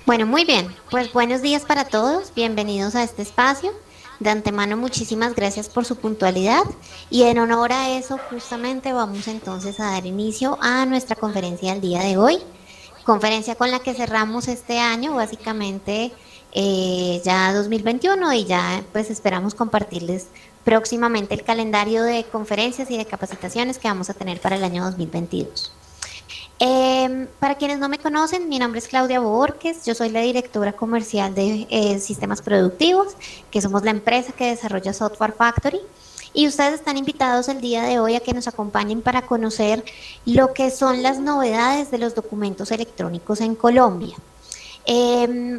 Bueno, muy bien. Pues buenos días para todos. Bienvenidos a este espacio. De antemano, muchísimas gracias por su puntualidad. Y en honor a eso, justamente vamos entonces a dar inicio a nuestra conferencia del día de hoy. Conferencia con la que cerramos este año, básicamente ya 2021 y ya pues esperamos compartirles próximamente el calendario de conferencias y de capacitaciones que vamos a tener para el año 2022. Para quienes no me conocen, mi nombre es Claudia Borges, yo soy la directora comercial de Sistemas Productivos, que somos la empresa que desarrolla Software Factory. Y ustedes están invitados el día de hoy a que nos acompañen para conocer lo que son las novedades de los documentos electrónicos en Colombia.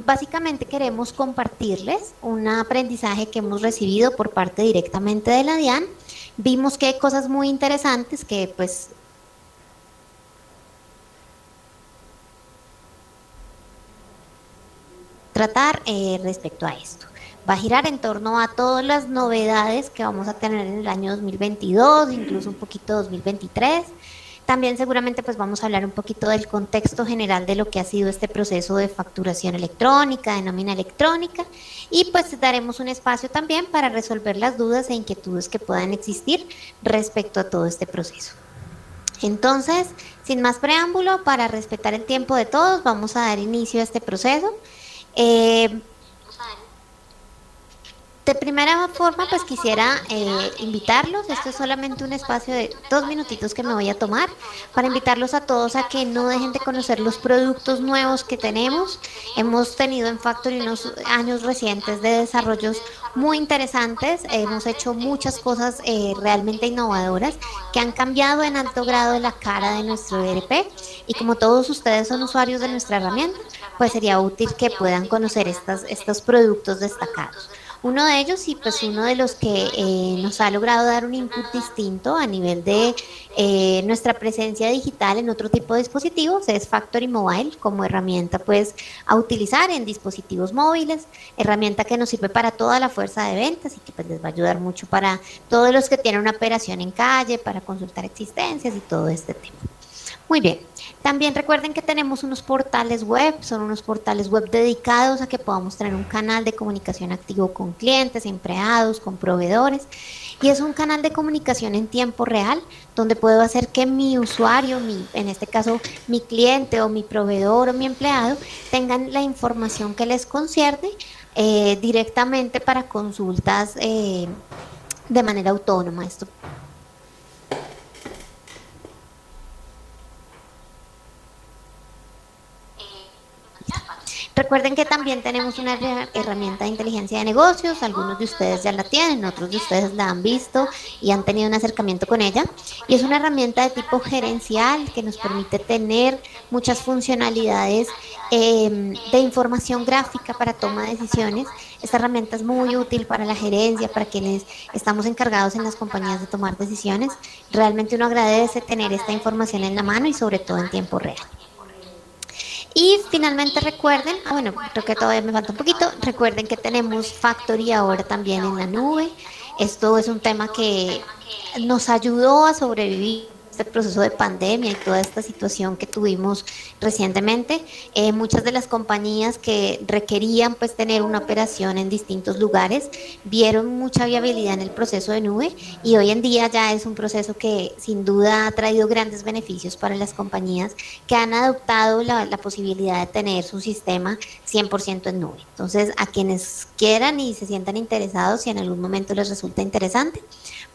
Básicamente queremos compartirles un aprendizaje que hemos recibido por parte directamente de la DIAN. Vimos que hay cosas muy interesantes que pues tratar respecto a esto. Va a girar en torno a todas las novedades que vamos a tener en el año 2022, incluso un poquito 2023. También seguramente pues vamos a hablar un poquito del contexto general de lo que ha sido este proceso de facturación electrónica, de nómina electrónica, y pues daremos un espacio también para resolver las dudas e inquietudes que puedan existir respecto a todo este proceso. Entonces, sin más preámbulo, para respetar el tiempo de todos, vamos a dar inicio a este proceso. Eh, de primera forma, pues quisiera invitarlos, esto es solamente un espacio de 2 minutitos que me voy a tomar para invitarlos a todos a que no dejen de conocer los productos nuevos que tenemos. Hemos tenido en Factory unos años recientes de desarrollos muy interesantes, hemos hecho muchas cosas realmente innovadoras que han cambiado en alto grado la cara de nuestro ERP y como todos ustedes son usuarios de nuestra herramienta, pues sería útil que puedan conocer estos productos destacados. Uno de ellos y pues uno de los que nos ha logrado dar un input distinto a nivel de nuestra presencia digital en otro tipo de dispositivos es Factory Mobile como herramienta pues a utilizar en dispositivos móviles, herramienta que nos sirve para toda la fuerza de ventas y que pues les va a ayudar mucho para todos los que tienen una operación en calle, para consultar existencias y todo este tema. Muy bien. También recuerden que tenemos unos portales web, son unos portales web dedicados a que podamos tener un canal de comunicación activo con clientes, empleados, con proveedores. Y es un canal de comunicación en tiempo real, donde puedo hacer que mi usuario, en este caso mi cliente o mi proveedor o mi empleado, tengan la información que les concierne directamente para consultas de manera autónoma. Esto Recuerden que también tenemos una herramienta de inteligencia de negocios, algunos de ustedes ya la tienen, otros de ustedes la han visto y han tenido un acercamiento con ella. Y es una herramienta de tipo gerencial que nos permite tener muchas funcionalidades de información gráfica para toma de decisiones. Esta herramienta es muy útil para la gerencia, para quienes estamos encargados en las compañías de tomar decisiones. Realmente uno agradece tener esta información en la mano y sobre todo en tiempo real. Y finalmente recuerden, bueno, creo que todavía me falta un poquito, recuerden que tenemos Factory ahora también en la nube. Esto es un tema que nos ayudó a sobrevivir este proceso de pandemia y toda esta situación que tuvimos recientemente. Muchas de las compañías que requerían pues tener una operación en distintos lugares vieron mucha viabilidad en el proceso de nube y hoy en día ya es un proceso que sin duda ha traído grandes beneficios para las compañías que han adoptado la posibilidad de tener su sistema 100% en nube. Entonces, a quienes quieran y se sientan interesados, si en algún momento les resulta interesante,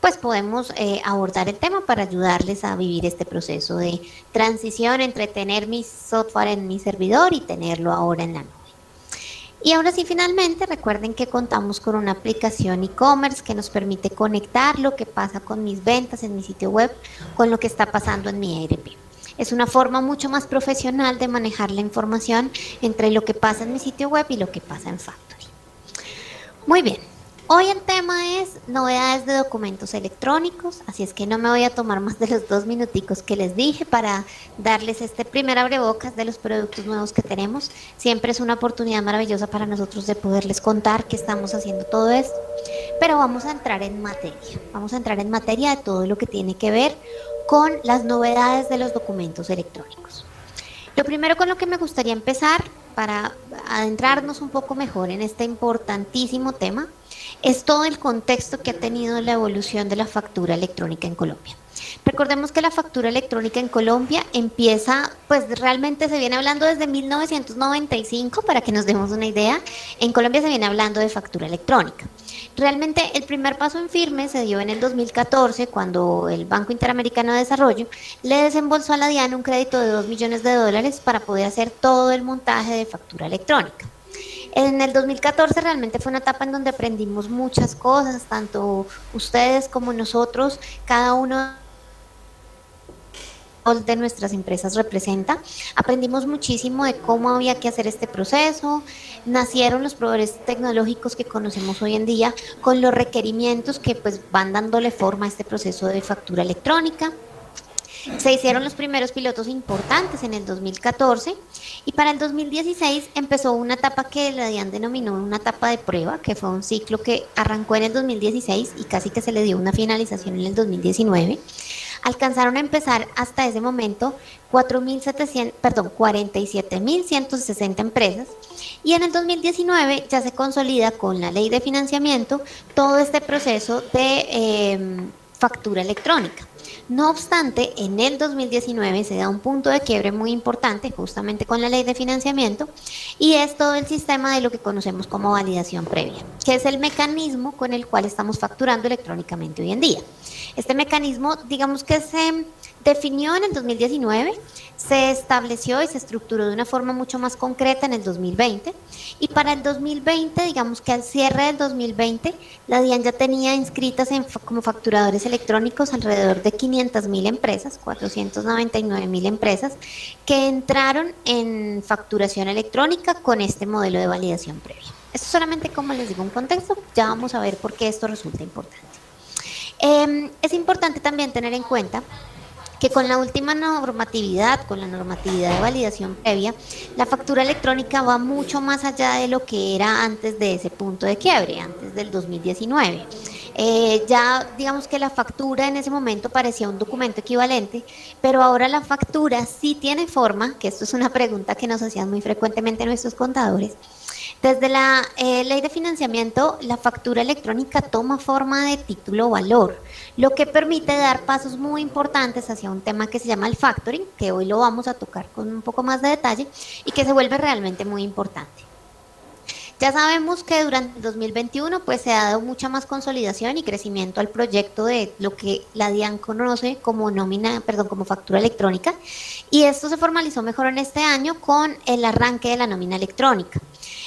pues podemos abordar el tema para ayudarles a vivir este proceso de transición entre tener mi software en mi servidor y tenerlo ahora en la nube. Y ahora sí, finalmente, recuerden que contamos con una aplicación e-commerce que nos permite conectar lo que pasa con mis ventas en mi sitio web con lo que está pasando en mi ERP. Es una forma mucho más profesional de manejar la información entre lo que pasa en mi sitio web y lo que pasa en Factory. Muy bien. Hoy el tema es novedades de documentos electrónicos, así es que no me voy a tomar más de los 2 minuticos que les dije para darles este primer abrebocas de los productos nuevos que tenemos. Siempre es una oportunidad maravillosa para nosotros de poderles contar que estamos haciendo todo esto, pero vamos a entrar en materia. Vamos a entrar en materia de todo lo que tiene que ver con las novedades de los documentos electrónicos. Lo primero con lo que me gustaría empezar para adentrarnos un poco mejor en este importantísimo tema, es todo el contexto que ha tenido la evolución de la factura electrónica en Colombia. Recordemos que la factura electrónica en Colombia empieza, pues realmente se viene hablando desde 1995, para que nos demos una idea. En Colombia se viene hablando de factura electrónica. Realmente el primer paso en firme se dio en el 2014, cuando el Banco Interamericano de Desarrollo le desembolsó a la DIAN un crédito de $2 millones para poder hacer todo el montaje de factura electrónica. En el 2014 realmente fue una etapa en donde aprendimos muchas cosas, tanto ustedes como nosotros, cada uno de nuestras empresas representa. Aprendimos muchísimo de cómo había que hacer este proceso. Nacieron los proveedores tecnológicos que conocemos hoy en día con los requerimientos que pues van dándole forma a este proceso de factura electrónica. Se hicieron los primeros pilotos importantes en el 2014 y para el 2016 empezó una etapa que la DIAN denominó una etapa de prueba, que fue un ciclo que arrancó en el 2016 y casi que se le dio una finalización en el 2019. Alcanzaron a empezar hasta ese momento 47.160 empresas y en el 2019 ya se consolida con la ley de financiamiento todo este proceso de factura electrónica. No obstante, en el 2019 se da un punto de quiebre muy importante justamente con la ley de financiamiento y es todo el sistema de lo que conocemos como validación previa, que es el mecanismo con el cual estamos facturando electrónicamente hoy en día. Este mecanismo, digamos que se definió en el 2019, se estableció y se estructuró de una forma mucho más concreta en el 2020 y para el 2020, digamos que al cierre del 2020, la DIAN ya tenía inscritas como facturadores electrónicos alrededor de 500.000 empresas, 499.000 empresas que entraron en facturación electrónica con este modelo de validación previa. Esto solamente, como les digo, un contexto, ya vamos a ver por qué esto resulta importante. Es importante también tener en cuenta que con la última normatividad, con la normatividad de validación previa, la factura electrónica va mucho más allá de lo que era antes de ese punto de quiebre, antes del 2019. Ya digamos que la factura en ese momento parecía un documento equivalente, pero ahora la factura sí tiene forma, que esto es una pregunta que nos hacían muy frecuentemente nuestros contadores. Desde la ley de financiamiento, la factura electrónica toma forma de título valor, lo que permite dar pasos muy importantes hacia un tema que se llama el factoring, que hoy lo vamos a tocar con un poco más de detalle y que se vuelve realmente muy importante. Ya sabemos que durante el 2021 pues se ha dado mucha más consolidación y crecimiento al proyecto de lo que la DIAN conoce como como factura electrónica, y esto se formalizó mejor en este año con el arranque de la nómina electrónica.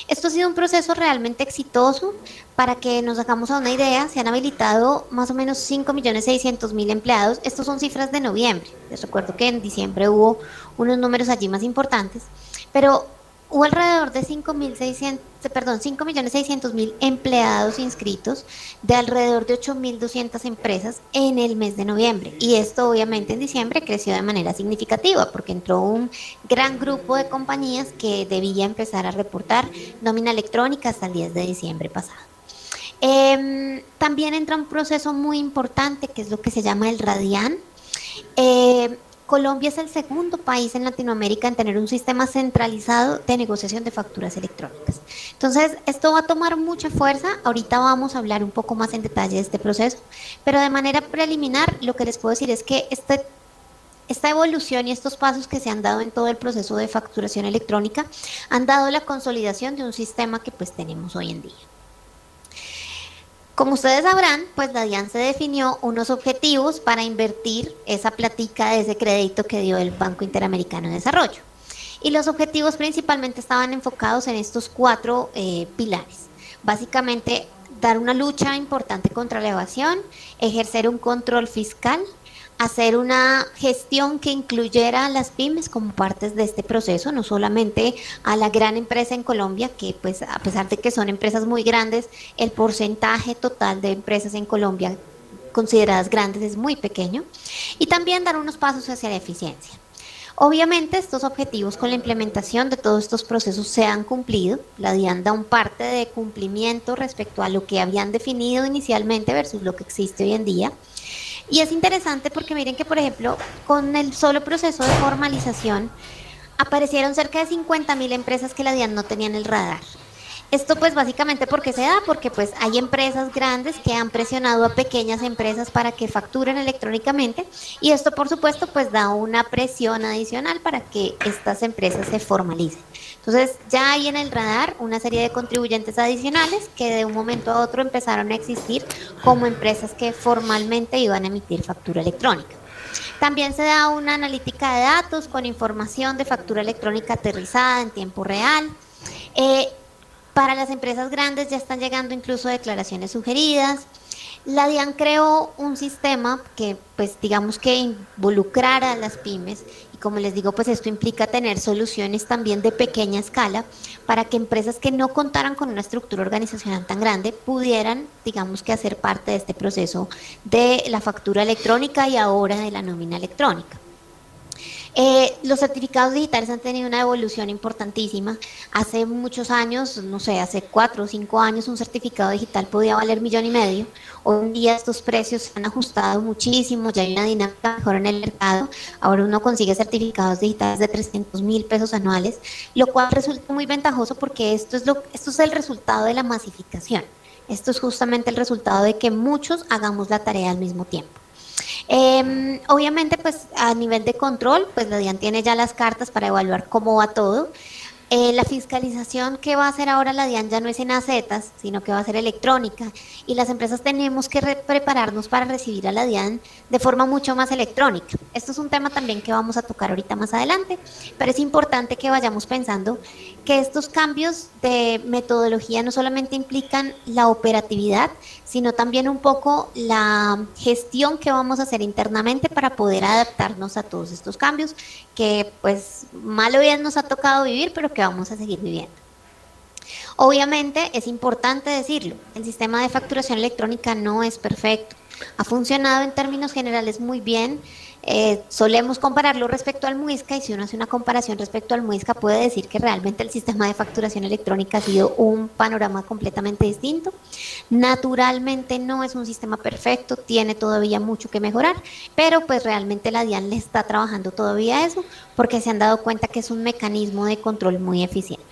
Esto ha sido un proceso realmente exitoso. Para que nos hagamos a una idea, se han habilitado más o menos 5.600.000 empleados. Estos son cifras de noviembre. Les recuerdo que en diciembre hubo unos números allí más importantes, pero hubo alrededor de 5.600.000 empleados inscritos de alrededor de 8.200 empresas en el mes de noviembre. Y esto obviamente en diciembre creció de manera significativa porque entró un gran grupo de compañías que debía empezar a reportar nómina electrónica hasta el 10 de diciembre pasado. También entra un proceso muy importante que es lo que se llama el Radian. Colombia es el segundo país en Latinoamérica en tener un sistema centralizado de negociación de facturas electrónicas. Entonces, esto va a tomar mucha fuerza. Ahorita vamos a hablar un poco más en detalle de este proceso, pero de manera preliminar, lo que les puedo decir es que esta evolución y estos pasos que se han dado en todo el proceso de facturación electrónica han dado la consolidación de un sistema que pues tenemos hoy en día. Como ustedes sabrán, pues la DIAN se definió unos objetivos para invertir esa platica de ese crédito que dio el Banco Interamericano de Desarrollo. Y los objetivos principalmente estaban enfocados en estos 4 pilares. Básicamente, dar una lucha importante contra la evasión, ejercer un control fiscal, hacer una gestión que incluyera a las pymes como partes de este proceso, no solamente a la gran empresa en Colombia, que pues a pesar de que son empresas muy grandes, el porcentaje total de empresas en Colombia consideradas grandes es muy pequeño, y también dar unos pasos hacia la eficiencia. Obviamente estos objetivos con la implementación de todos estos procesos se han cumplido. La DIAN da un parte de cumplimiento respecto a lo que habían definido inicialmente versus lo que existe hoy en día. Y es interesante porque miren que, por ejemplo, con el solo proceso de formalización aparecieron cerca de 50.000 empresas que la DIAN no tenía en el radar. Esto pues básicamente porque se da, porque pues hay empresas grandes que han presionado a pequeñas empresas para que facturen electrónicamente y esto por supuesto pues da una presión adicional para que estas empresas se formalicen. Entonces ya hay en el radar una serie de contribuyentes adicionales que de un momento a otro empezaron a existir como empresas que formalmente iban a emitir factura electrónica. También se da una analítica de datos con información de factura electrónica aterrizada en tiempo real. Eh, para las empresas grandes ya están llegando incluso declaraciones sugeridas. La DIAN creó un sistema que, pues, digamos que involucrara a las pymes y como les digo, pues esto implica tener soluciones también de pequeña escala para que empresas que no contaran con una estructura organizacional tan grande pudieran, digamos que, hacer parte de este proceso de la factura electrónica y ahora de la nómina electrónica. Los certificados digitales han tenido una evolución importantísima. Hace muchos años, no sé, hace 4 o 5 años un certificado digital podía valer 1,5 millones. Hoy en día estos precios se han ajustado muchísimo, ya hay una dinámica mejor en el mercado. Ahora uno consigue certificados digitales de 300.000 pesos anuales, lo cual resulta muy ventajoso porque esto es el resultado de la masificación. Esto es justamente el resultado de que muchos hagamos la tarea al mismo tiempo. Obviamente, pues a nivel de control, pues la DIAN tiene ya las cartas para evaluar cómo va todo. La fiscalización que va a hacer ahora la DIAN ya no es en acetas, sino que va a ser electrónica. Y las empresas tenemos que prepararnos para recibir a la DIAN de forma mucho más electrónica. Esto es un tema también que vamos a tocar ahorita más adelante, pero es importante que vayamos pensando que estos cambios de metodología no solamente implican la operatividad, sino también un poco la gestión que vamos a hacer internamente para poder adaptarnos a todos estos cambios que pues mal o bien nos ha tocado vivir, pero que vamos a seguir viviendo. Obviamente es importante decirlo, el sistema de facturación electrónica no es perfecto, ha funcionado en términos generales muy bien. Solemos compararlo respecto al Muisca y si uno hace una comparación respecto al Muisca puede decir que realmente el sistema de facturación electrónica ha sido un panorama completamente distinto. Naturalmente no es un sistema perfecto, tiene todavía mucho que mejorar, pero pues realmente la DIAN le está trabajando todavía eso porque se han dado cuenta que es un mecanismo de control muy eficiente.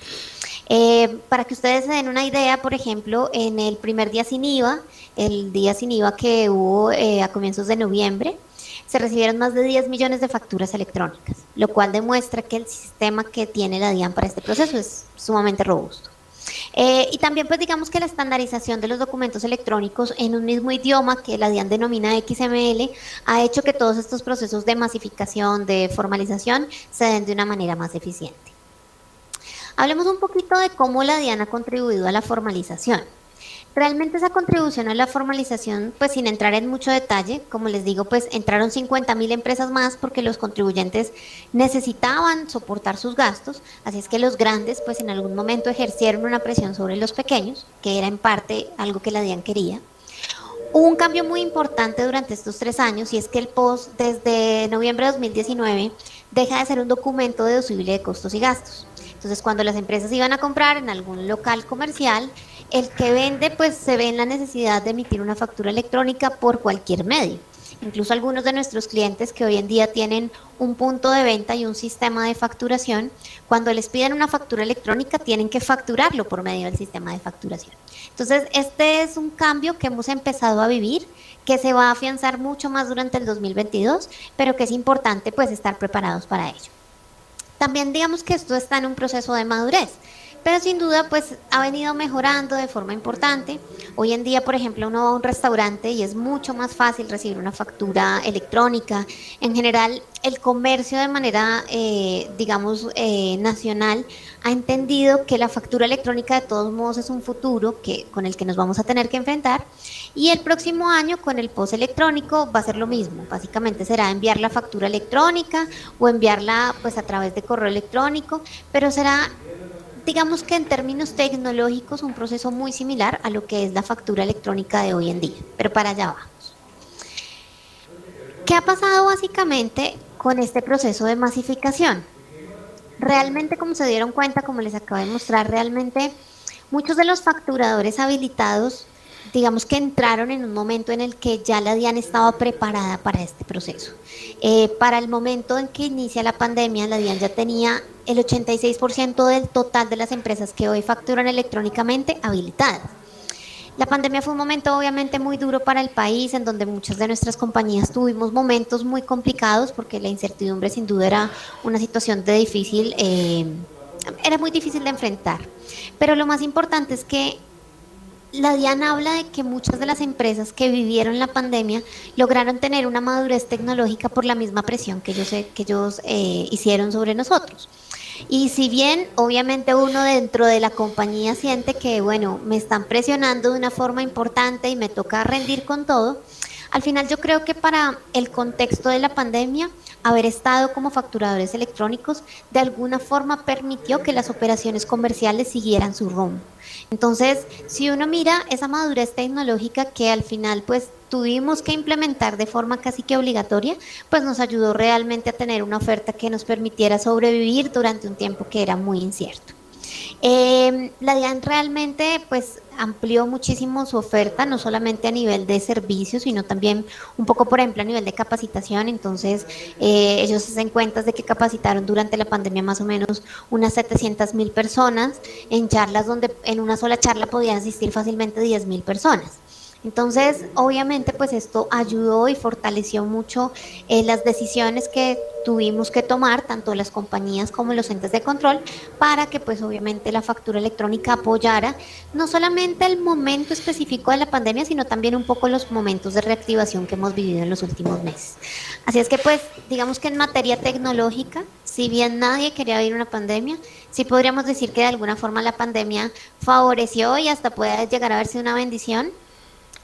Para que ustedes se den una idea, por ejemplo, en el primer día sin IVA, el día sin IVA que hubo a comienzos de noviembre, se recibieron más de 10 millones de facturas electrónicas, lo cual demuestra que el sistema que tiene la DIAN para este proceso es sumamente robusto. Y también pues digamos que la estandarización de los documentos electrónicos en un mismo idioma que la DIAN denomina XML ha hecho que todos estos procesos de masificación, de formalización, se den de una manera más eficiente. Hablemos un poquito de cómo la DIAN ha contribuido a la formalización. Realmente esa contribución a la formalización, pues sin entrar en mucho detalle, como les digo, pues entraron 50.000 empresas más porque los contribuyentes necesitaban soportar sus gastos, así es que los grandes pues en algún momento ejercieron una presión sobre los pequeños, que era en parte algo que la DIAN quería. Hubo un cambio muy importante durante estos 3 años y es que el POS desde noviembre de 2019 deja de ser un documento deducible de costos y gastos. Entonces cuando las empresas iban a comprar en algún local comercial, el que vende pues se ve en la necesidad de emitir una factura electrónica por cualquier medio. Incluso algunos de nuestros clientes que hoy en día tienen un punto de venta y un sistema de facturación, cuando les piden una factura electrónica tienen que facturarlo por medio del sistema de facturación. Entonces este es un cambio que hemos empezado a vivir, que se va a afianzar mucho más durante el 2022, pero que es importante pues estar preparados para ello. También digamos que esto está en un proceso de madurez, pero sin duda pues ha venido mejorando de forma importante. Hoy en día, por ejemplo, uno va a un restaurante y es mucho más fácil recibir una factura electrónica. En general, el comercio de manera, digamos, nacional ha entendido que la factura electrónica de todos modos es un futuro con el que nos vamos a tener que enfrentar y el próximo año con el POS electrónico va a ser lo mismo. Básicamente será enviar la factura electrónica o enviarla pues a través de correo electrónico, pero será, digamos que en términos tecnológicos, un proceso muy similar a lo que es la factura electrónica de hoy en día, pero para allá vamos. ¿Qué ha pasado básicamente con este proceso de masificación? Realmente, como se dieron cuenta, como les acabo de mostrar, realmente muchos de los facturadores habilitados digamos que entraron en un momento en el que ya la DIAN estaba preparada para este proceso. Para el momento en que inicia la pandemia, la DIAN ya tenía el 86% del total de las empresas que hoy facturan electrónicamente habilitadas. La pandemia fue un momento obviamente muy duro para el país, en donde muchas de nuestras compañías tuvimos momentos muy complicados porque la incertidumbre sin duda era una situación de difícil, era muy difícil de enfrentar. Pero lo más importante es que la DIAN habla de que muchas de las empresas que vivieron la pandemia lograron tener una madurez tecnológica por la misma presión que ellos hicieron sobre nosotros. Y si bien obviamente uno dentro de la compañía siente que, bueno, me están presionando de una forma importante y me toca rendir con todo, al final yo creo que para el contexto de la pandemia, haber estado como facturadores electrónicos de alguna forma permitió que las operaciones comerciales siguieran su rumbo. Entonces, si uno mira esa madurez tecnológica que al final pues tuvimos que implementar de forma casi que obligatoria, pues nos ayudó realmente a tener una oferta que nos permitiera sobrevivir durante un tiempo que era muy incierto. La DIAN realmente pues amplió muchísimo su oferta, no solamente a nivel de servicios, sino también un poco, por ejemplo, a nivel de capacitación. Entonces, ellos se dan cuenta de que capacitaron durante la pandemia más o menos unas 700.000 personas en charlas donde en una sola charla podían asistir fácilmente 10.000 personas. Entonces, obviamente, pues esto ayudó y fortaleció mucho las decisiones que tuvimos que tomar, tanto las compañías como los entes de control, para que pues obviamente la factura electrónica apoyara no solamente el momento específico de la pandemia, sino también un poco los momentos de reactivación que hemos vivido en los últimos meses. Así es que pues digamos que en materia tecnológica, si bien nadie quería vivir una pandemia, sí podríamos decir que de alguna forma la pandemia favoreció y hasta puede llegar a verse una bendición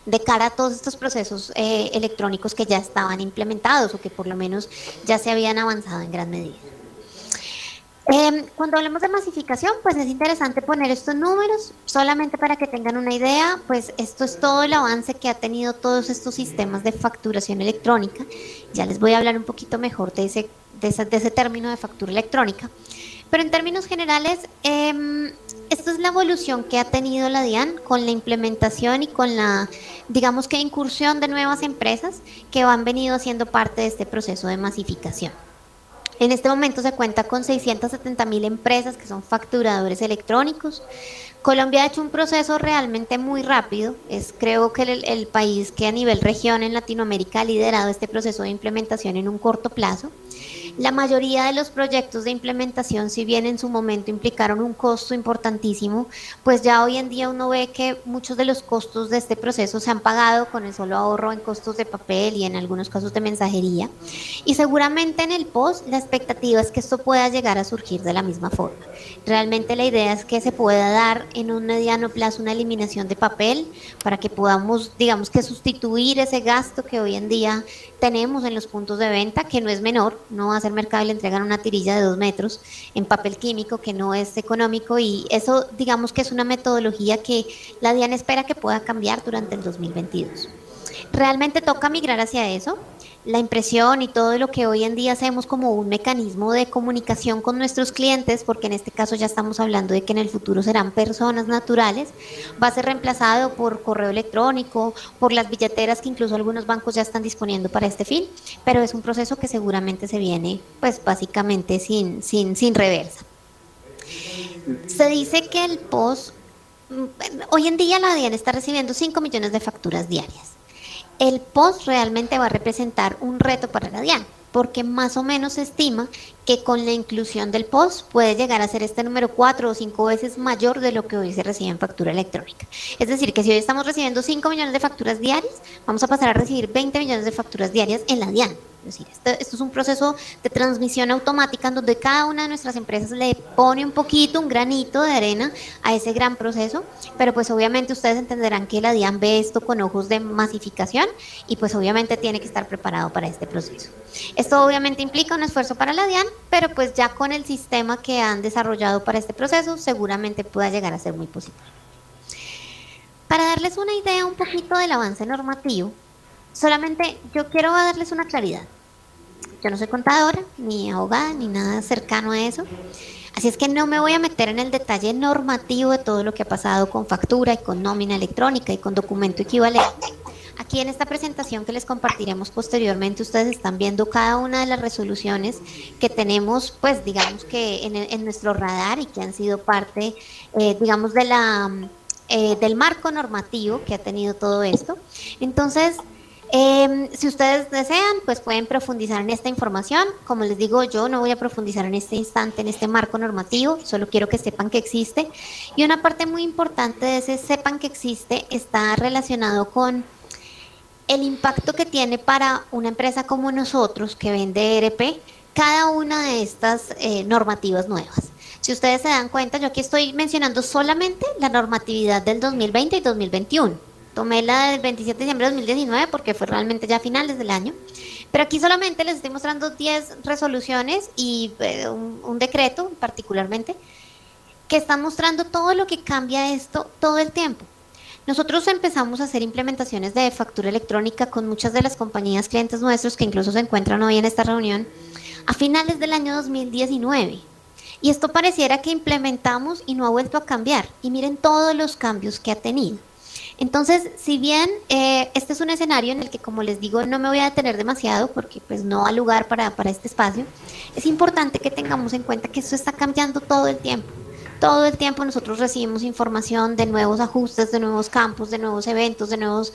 de cara a todos estos procesos electrónicos que ya estaban implementados o que por lo menos ya se habían avanzado en gran medida. Cuando hablamos de masificación, pues es interesante poner estos números, solamente para que tengan una idea, pues esto es todo el avance que ha tenido todos estos sistemas de facturación electrónica. Ya les voy a hablar un poquito mejor de ese término de factura electrónica. Pero en términos generales, esta es la evolución que ha tenido la DIAN con la implementación y con la, digamos que incursión de nuevas empresas que han venido siendo parte de este proceso de masificación. En este momento se cuenta con 670.000 empresas que son facturadores electrónicos. Colombia ha hecho un proceso realmente muy rápido. Es creo que el país que a nivel región en Latinoamérica ha liderado este proceso de implementación en un corto plazo. La mayoría de los proyectos de implementación, si bien en su momento implicaron un costo importantísimo, pues ya hoy en día uno ve que muchos de los costos de este proceso se han pagado con el solo ahorro en costos de papel y en algunos casos de mensajería. Y seguramente en el post la expectativa es que esto pueda llegar a surgir de la misma forma. Realmente la idea es que se pueda dar en un mediano plazo una eliminación de papel para que podamos, digamos que sustituir ese gasto que hoy en día tenemos en los puntos de venta, que no es menor, no va a ser mercado y le entregan una tirilla de 2 metros en papel químico que no es económico, y eso digamos que es una metodología que la DIAN espera que pueda cambiar durante el 2022. Realmente toca migrar hacia eso. La impresión y todo lo que hoy en día hacemos como un mecanismo de comunicación con nuestros clientes, porque en este caso ya estamos hablando de que en el futuro serán personas naturales, va a ser reemplazado por correo electrónico, por las billeteras que incluso algunos bancos ya están disponiendo para este fin, pero es un proceso que seguramente se viene pues básicamente sin reversa. Se dice que el POS, hoy en día la DIAN está recibiendo 5 millones de facturas diarias. El POS realmente va a representar un reto para la DIAN, porque más o menos se estima que con la inclusión del POS puede llegar a ser este número 4 o 5 veces mayor de lo que hoy se recibe en factura electrónica. Es decir, que si hoy estamos recibiendo 5 millones de facturas diarias, vamos a pasar a recibir 20 millones de facturas diarias en la DIAN. Es decir, esto es un proceso de transmisión automática en donde cada una de nuestras empresas le pone un poquito, un granito de arena a ese gran proceso, pero pues obviamente ustedes entenderán que la DIAN ve esto con ojos de masificación y pues obviamente tiene que estar preparado para este proceso. Esto obviamente implica un esfuerzo para la DIAN, pero pues ya con el sistema que han desarrollado para este proceso seguramente pueda llegar a ser muy positivo. Para darles una idea un poquito del avance normativo, solamente yo quiero darles una claridad. Yo no soy contadora, ni abogada, ni nada cercano a eso. Así es que no me voy a meter en el detalle normativo de todo lo que ha pasado con factura y con nómina electrónica y con documento equivalente. Aquí en esta presentación que les compartiremos posteriormente, ustedes están viendo cada una de las resoluciones que tenemos, pues digamos que en nuestro radar y que han sido parte, digamos, del marco normativo que ha tenido todo esto. Entonces, si ustedes desean, pues pueden profundizar en esta información. Como les digo, yo no voy a profundizar en este instante, en este marco normativo, solo quiero que sepan que existe. Y una parte muy importante de ese sepan que existe está relacionado con el impacto que tiene para una empresa como nosotros que vende ERP cada una de estas normativas nuevas. Si ustedes se dan cuenta, yo aquí estoy mencionando solamente la normatividad del 2020 y 2021. Tomé la del 27 de diciembre de 2019 porque fue realmente ya a finales del año. Pero aquí solamente les estoy mostrando 10 resoluciones y un decreto particularmente que están mostrando todo lo que cambia esto todo el tiempo. Nosotros empezamos a hacer implementaciones de factura electrónica con muchas de las compañías clientes nuestros que incluso se encuentran hoy en esta reunión a finales del año 2019. Y esto pareciera que implementamos y no ha vuelto a cambiar. Y miren todos los cambios que ha tenido. Entonces, si bien este es un escenario en el que, como les digo, no me voy a detener demasiado porque pues no hay lugar para este espacio, es importante que tengamos en cuenta que esto está cambiando todo el tiempo. Todo el tiempo nosotros recibimos información de nuevos ajustes, de nuevos campos, de nuevos eventos, de nuevos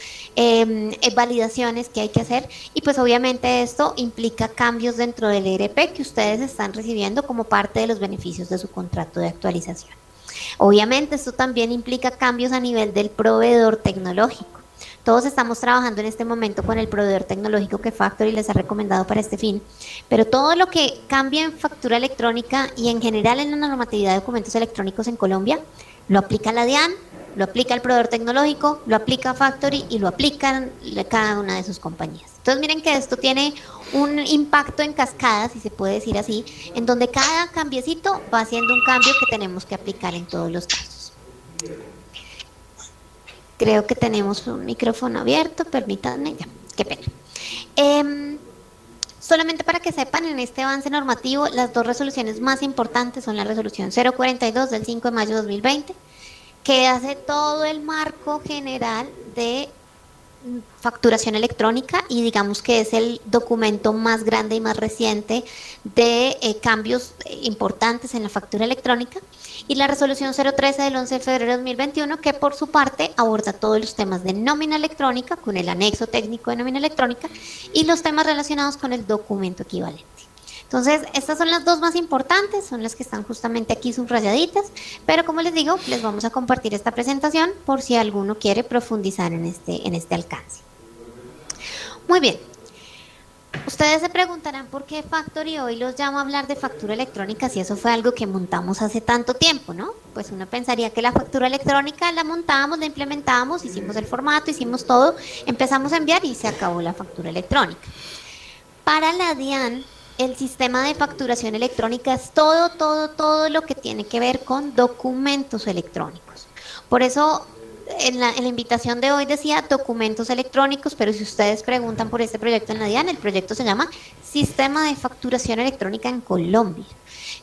validaciones que hay que hacer y pues obviamente esto implica cambios dentro del ERP que ustedes están recibiendo como parte de los beneficios de su contrato de actualización. Obviamente esto también implica cambios a nivel del proveedor tecnológico. Todos estamos trabajando en este momento con el proveedor tecnológico que Factory les ha recomendado para este fin, pero todo lo que cambia en factura electrónica y en general en la normatividad de documentos electrónicos en Colombia, lo aplica la DIAN, lo aplica el proveedor tecnológico, lo aplica Factory y lo aplican cada una de sus compañías. Entonces miren que esto tiene un impacto en cascada, si se puede decir así, en donde cada cambiecito va haciendo un cambio que tenemos que aplicar en todos los casos. Creo que tenemos un micrófono abierto, permítanme, ya, qué pena. Solamente para que sepan, en este avance normativo, las dos resoluciones más importantes son la resolución 042 del 5 de mayo de 2020, que hace todo el marco general de facturación electrónica y digamos que es el documento más grande y más reciente de cambios importantes en la factura electrónica, y la resolución 013 del 11 de febrero de 2021 que por su parte aborda todos los temas de nómina electrónica con el anexo técnico de nómina electrónica y los temas relacionados con el documento equivalente. Entonces, estas son las dos más importantes, son las que están justamente aquí subrayaditas, pero como les digo, les vamos a compartir esta presentación por si alguno quiere profundizar en este alcance. Muy bien. Ustedes se preguntarán por qué Factory hoy los llamo a hablar de factura electrónica si eso fue algo que montamos hace tanto tiempo, ¿no? Pues uno pensaría que la factura electrónica la montamos, la implementamos, hicimos el formato, hicimos todo, empezamos a enviar y se acabó la factura electrónica. Para la DIAN, el sistema de facturación electrónica es todo lo que tiene que ver con documentos electrónicos. Por eso, en la invitación de hoy decía documentos electrónicos, pero si ustedes preguntan por este proyecto en la DIAN, el proyecto se llama Sistema de Facturación Electrónica en Colombia.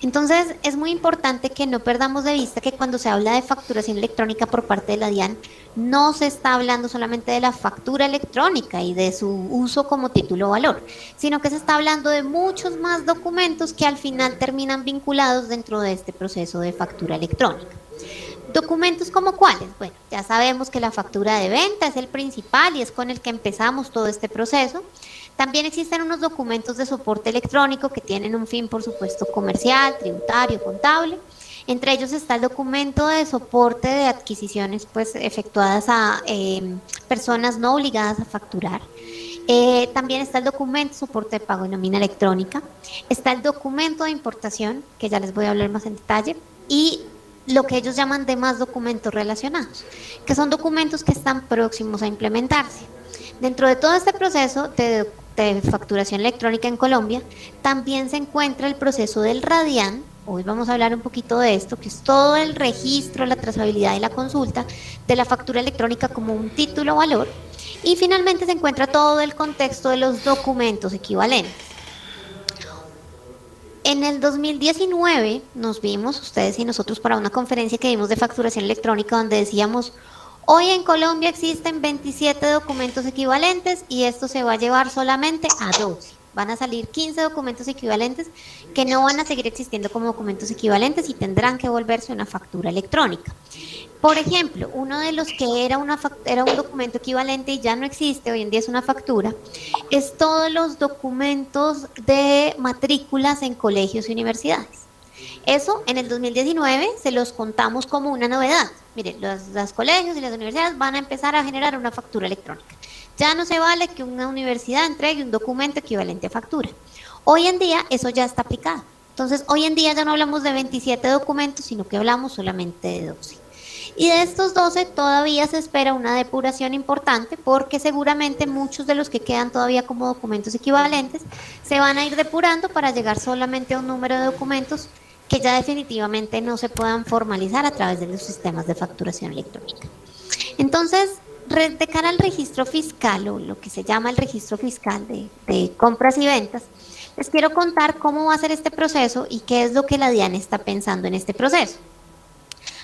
Entonces, es muy importante que no perdamos de vista que cuando se habla de facturación electrónica por parte de la DIAN, no se está hablando solamente de la factura electrónica y de su uso como título o valor, sino que se está hablando de muchos más documentos que al final terminan vinculados dentro de este proceso de factura electrónica. ¿Documentos como cuáles? Bueno, ya sabemos que la factura de venta es el principal y es con el que empezamos todo este proceso. También existen unos documentos de soporte electrónico que tienen un fin, por supuesto, comercial, tributario, contable. Entre ellos está el documento de soporte de adquisiciones pues, efectuadas a personas no obligadas a facturar. También está el documento de soporte de pago en nómina electrónica. Está el documento de importación, que ya les voy a hablar más en detalle. Y lo que ellos llaman demás documentos relacionados, que son documentos que están próximos a implementarse. Dentro de todo este proceso de facturación electrónica en Colombia, también se encuentra el proceso del RADIAN. Hoy vamos a hablar un poquito de esto, que es todo el registro, la trazabilidad y la consulta de la factura electrónica como un título o valor. Y finalmente se encuentra todo el contexto de los documentos equivalentes. En el 2019 nos vimos, ustedes y nosotros, para una conferencia que dimos de facturación electrónica donde decíamos, hoy en Colombia existen 27 documentos equivalentes y esto se va a llevar solamente a 12. Van a salir 15 documentos equivalentes que no van a seguir existiendo como documentos equivalentes y tendrán que volverse una factura electrónica. Por ejemplo, uno de los que era un documento equivalente y ya no existe, hoy en día es una factura, es todos los documentos de matrículas en colegios y universidades. Eso en el 2019 se los contamos como una novedad. Miren, los colegios y las universidades van a empezar a generar una factura electrónica. Ya no se vale que una universidad entregue un documento equivalente a factura. Hoy en día eso ya está aplicado. Entonces, hoy en día ya no hablamos de 27 documentos, sino que hablamos solamente de 12. Y de estos 12 todavía se espera una depuración importante porque seguramente muchos de los que quedan todavía como documentos equivalentes se van a ir depurando para llegar solamente a un número de documentos que ya definitivamente no se puedan formalizar a través de los sistemas de facturación electrónica. Entonces, de cara al registro fiscal o lo que se llama el registro fiscal de compras y ventas, les quiero contar cómo va a ser este proceso y qué es lo que la DIAN está pensando en este proceso.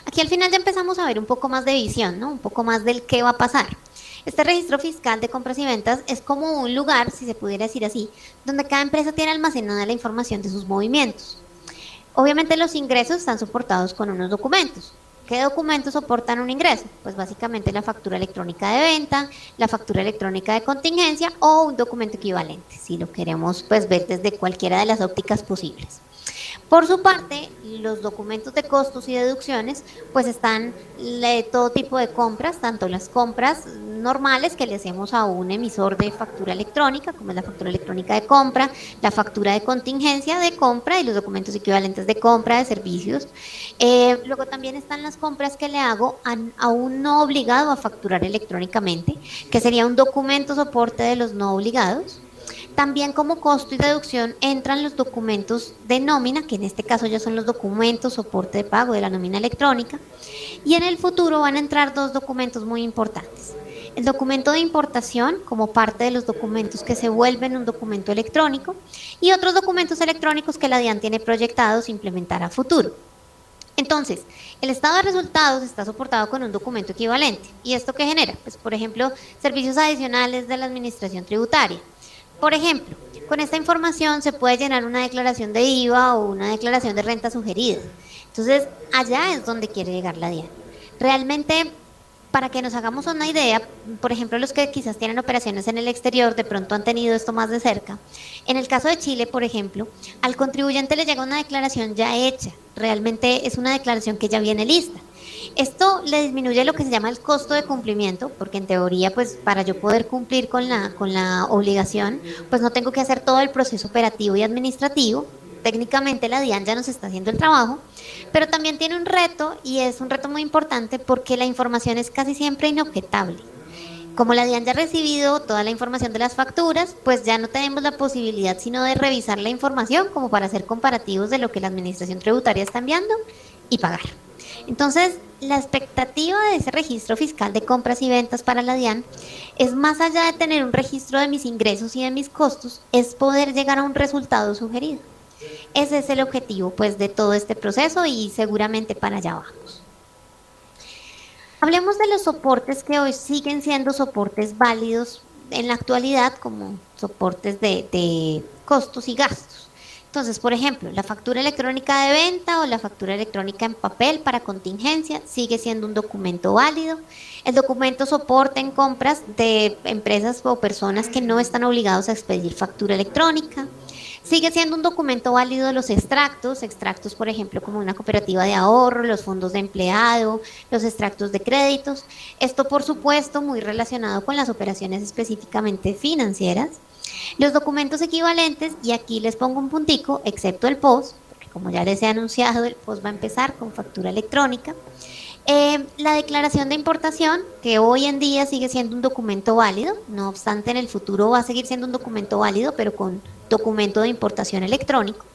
Aquí al final ya empezamos a ver un poco más de visión, ¿no? Un poco más del qué va a pasar. Este registro fiscal de compras y ventas es como un lugar, si se pudiera decir así, donde cada empresa tiene almacenada la información de sus movimientos. Obviamente los ingresos están soportados con unos documentos. ¿Qué documentos soportan un ingreso? Pues básicamente la factura electrónica de venta, la factura electrónica de contingencia o un documento equivalente, si lo queremos pues ver desde cualquiera de las ópticas posibles. Por su parte, los documentos de costos y deducciones, pues están de todo tipo de compras, tanto las compras normales que le hacemos a un emisor de factura electrónica, como es la factura electrónica de compra, la factura de contingencia de compra y los documentos equivalentes de compra de servicios. Luego también están las compras que le hago a un no obligado a facturar electrónicamente, que sería un documento soporte de los no obligados. También como costo y deducción entran los documentos de nómina, que en este caso ya son los documentos soporte de pago de la nómina electrónica. Y en el futuro van a entrar dos documentos muy importantes. El documento de importación como parte de los documentos que se vuelven un documento electrónico y otros documentos electrónicos que la DIAN tiene proyectados implementar a futuro. Entonces, el estado de resultados está soportado con un documento equivalente. ¿Y esto qué genera? Pues, por ejemplo, servicios adicionales de la administración tributaria. Por ejemplo, con esta información se puede llenar una declaración de IVA o una declaración de renta sugerida. Entonces, allá es donde quiere llegar la DIAN. Realmente, para que nos hagamos una idea, por ejemplo, los que quizás tienen operaciones en el exterior, de pronto han tenido esto más de cerca. En el caso de Chile, por ejemplo, al contribuyente le llega una declaración ya hecha. Realmente es una declaración que ya viene lista. Esto le disminuye lo que se llama el costo de cumplimiento, porque en teoría, pues para yo poder cumplir con la obligación, pues no tengo que hacer todo el proceso operativo y administrativo. Técnicamente la DIAN ya nos está haciendo el trabajo, pero también tiene un reto y es un reto muy importante porque la información es casi siempre inobjetable. Como la DIAN ya ha recibido toda la información de las facturas, pues ya no tenemos la posibilidad sino de revisar la información como para hacer comparativos de lo que la administración tributaria está enviando y pagar. Entonces, la expectativa de ese registro fiscal de compras y ventas para la DIAN es más allá de tener un registro de mis ingresos y de mis costos, es poder llegar a un resultado sugerido. Ese es el objetivo pues de todo este proceso y seguramente para allá vamos. Hablemos de los soportes que hoy siguen siendo soportes válidos en la actualidad como soportes de costos y gastos. Entonces, por ejemplo, la factura electrónica de venta o la factura electrónica en papel para contingencia sigue siendo un documento válido. El documento soporte en compras de empresas o personas que no están obligados a expedir factura electrónica. Sigue siendo un documento válido de los extractos, por ejemplo, como una cooperativa de ahorro, los fondos de empleado, los extractos de créditos. Esto, por supuesto, muy relacionado con las operaciones específicamente financieras. Los documentos equivalentes, y aquí les pongo un puntico, excepto el POS, porque como ya les he anunciado, el POS va a empezar con factura electrónica. La declaración de importación, que hoy en día sigue siendo un documento válido, no obstante en el futuro va a seguir siendo un documento válido, pero con documento de importación electrónico.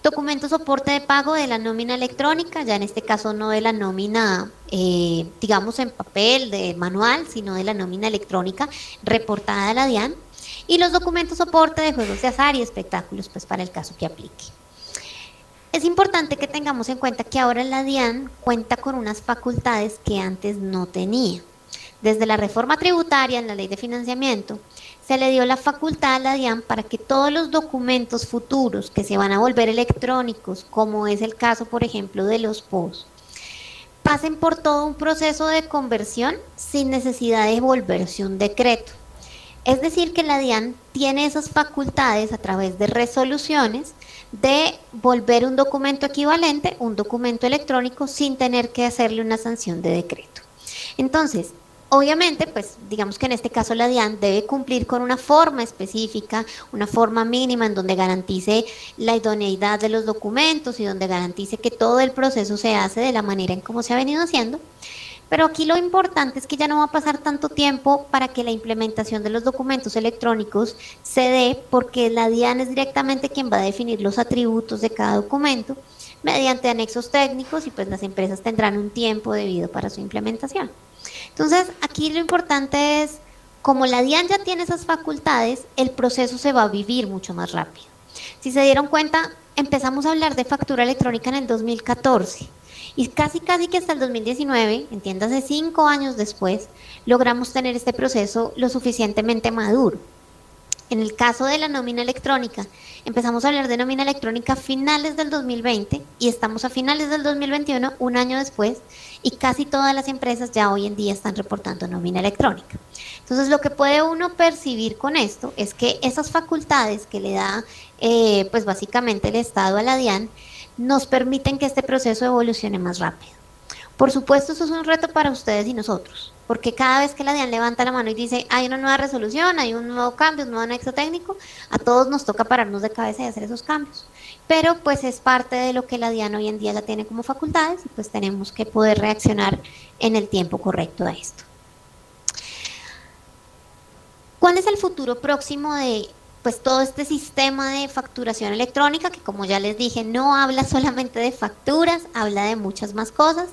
Documento soporte de pago de la nómina electrónica, ya en este caso no de la nómina, digamos en papel, de manual, sino de la nómina electrónica reportada a la DIAN. Y los documentos soporte de juegos de azar y espectáculos, pues para el caso que aplique. Es importante que tengamos en cuenta que ahora la DIAN cuenta con unas facultades que antes no tenía. Desde la reforma tributaria en la ley de financiamiento, se le dio la facultad a la DIAN para que todos los documentos futuros que se van a volver electrónicos, como es el caso, por ejemplo, de los POS, pasen por todo un proceso de conversión sin necesidad de volverse un decreto. Es decir, que la DIAN tiene esas facultades a través de resoluciones de volver un documento equivalente, un documento electrónico, sin tener que hacerle una sanción de decreto. Entonces, obviamente, pues digamos que en este caso la DIAN debe cumplir con una forma específica, una forma mínima en donde garantice la idoneidad de los documentos y donde garantice que todo el proceso se hace de la manera en como se ha venido haciendo. Pero aquí lo importante es que ya no va a pasar tanto tiempo para que la implementación de los documentos electrónicos se dé, porque la DIAN es directamente quien va a definir los atributos de cada documento mediante anexos técnicos y pues las empresas tendrán un tiempo debido para su implementación. Entonces, aquí lo importante es, como la DIAN ya tiene esas facultades, el proceso se va a vivir mucho más rápido. Si se dieron cuenta, empezamos a hablar de factura electrónica en el 2014 y casi que hasta el 2019, entiéndase 5 años después, logramos tener este proceso lo suficientemente maduro. En el caso de la nómina electrónica, empezamos a hablar de nómina electrónica a finales del 2020 y estamos a finales del 2021, un año después, y casi todas las empresas ya hoy en día están reportando nómina electrónica. Entonces, lo que puede uno percibir con esto es que esas facultades que le da, pues básicamente el Estado a la DIAN, nos permiten que este proceso evolucione más rápido. Por supuesto, eso es un reto para ustedes y nosotros, porque cada vez que la DIAN levanta la mano y dice, hay una nueva resolución, hay un nuevo cambio, un nuevo anexo técnico, a todos nos toca pararnos de cabeza y hacer esos cambios. Pero pues es parte de lo que la DIAN hoy en día la tiene como facultades y pues tenemos que poder reaccionar en el tiempo correcto a esto. ¿Cuál es el futuro próximo de pues todo este sistema de facturación electrónica, que como ya les dije, no habla solamente de facturas, habla de muchas más cosas?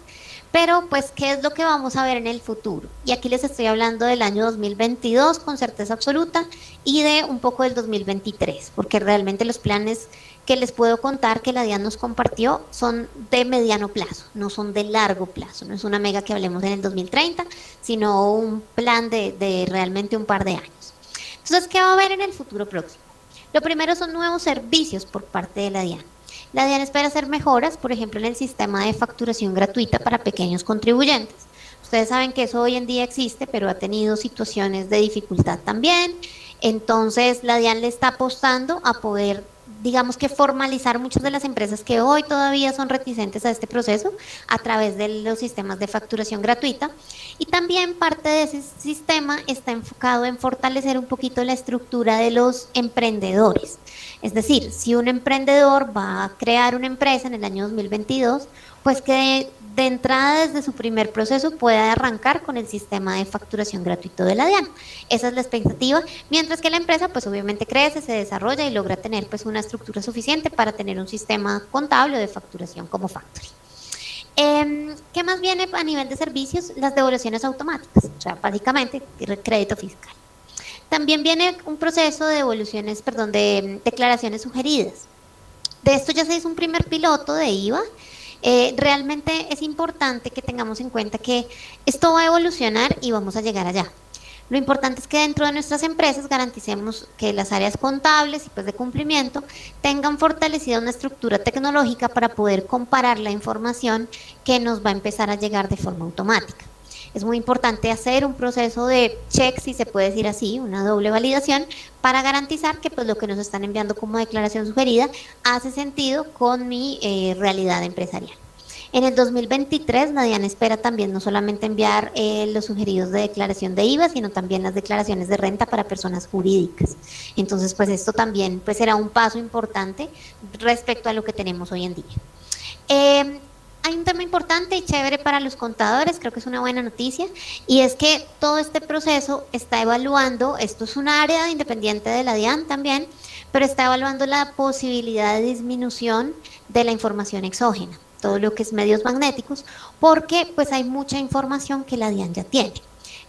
Pero pues, ¿qué es lo que vamos a ver en el futuro? Y aquí les estoy hablando del año 2022 con certeza absoluta y de un poco del 2023, porque realmente los planes que les puedo contar que la DIAN nos compartió son de mediano plazo, no son de largo plazo. No es una mega que hablemos en el 2030, sino un plan de realmente un par de años. Entonces, ¿qué va a haber en el futuro próximo? Lo primero son nuevos servicios por parte de la DIAN. La DIAN espera hacer mejoras, por ejemplo, en el sistema de facturación gratuita para pequeños contribuyentes. Ustedes saben que eso hoy en día existe, pero ha tenido situaciones de dificultad también. Entonces, la DIAN le está apostando a poder, digamos que formalizar muchas de las empresas que hoy todavía son reticentes a este proceso a través de los sistemas de facturación gratuita. Y también parte de ese sistema está enfocado en fortalecer un poquito la estructura de los emprendedores. Es decir, si un emprendedor va a crear una empresa en el año 2022, pues que de entrada desde su primer proceso pueda arrancar con el sistema de facturación gratuito de la DIAN. Esa es la expectativa, mientras que la empresa pues obviamente crece, se desarrolla y logra tener pues una estructura suficiente para tener un sistema contable de facturación como Factory. ¿Qué más viene a nivel de servicios? Las devoluciones automáticas, o sea, básicamente crédito fiscal. También viene un proceso de devoluciones, perdón, de declaraciones sugeridas. De esto ya se hizo un primer piloto de IVA. Realmente es importante que tengamos en cuenta que esto va a evolucionar y vamos a llegar allá. Lo importante es que dentro de nuestras empresas garanticemos que las áreas contables y pues de cumplimiento tengan fortalecida una estructura tecnológica para poder comparar la información que nos va a empezar a llegar de forma automática. Es muy importante hacer un proceso de check, si se puede decir así, una doble validación, para garantizar que pues lo que nos están enviando como declaración sugerida hace sentido con mi realidad empresarial. En el 2023, la DIAN espera también no solamente enviar los sugeridos de declaración de IVA, sino también las declaraciones de renta para personas jurídicas. Entonces, pues esto también pues será un paso importante respecto a lo que tenemos hoy en día. Hay un tema importante y chévere para los contadores, creo que es una buena noticia, y es que todo este proceso está evaluando, esto es un área independiente de la DIAN también, pero está evaluando la posibilidad de disminución de la información exógena, todo lo que es medios magnéticos, porque pues hay mucha información que la DIAN ya tiene.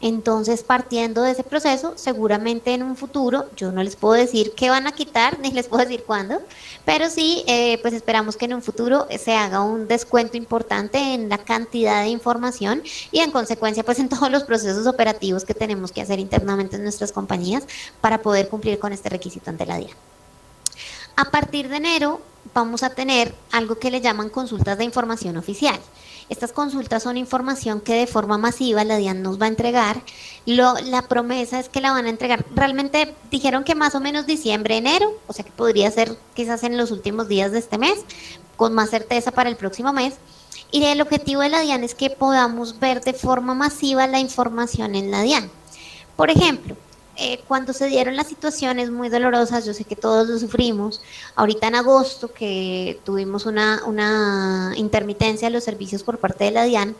Entonces, partiendo de ese proceso, seguramente en un futuro, yo no les puedo decir qué van a quitar, ni les puedo decir cuándo, pero sí, pues esperamos que en un futuro se haga un descuento importante en la cantidad de información y en consecuencia, pues en todos los procesos operativos que tenemos que hacer internamente en nuestras compañías para poder cumplir con este requisito ante la DIAN. A partir de enero vamos a tener algo que le llaman consultas de información oficial. Estas consultas son información que de forma masiva la DIAN nos va a entregar. La promesa es que la van a entregar. Realmente dijeron que más o menos diciembre, enero, o sea que podría ser quizás en los últimos días de este mes, con más certeza para el próximo mes. Y el objetivo de la DIAN es que podamos ver de forma masiva la información en la DIAN. Por ejemplo, cuando se dieron las situaciones muy dolorosas, yo sé que todos lo sufrimos, ahorita en agosto que tuvimos una intermitencia de los servicios por parte de la DIAN,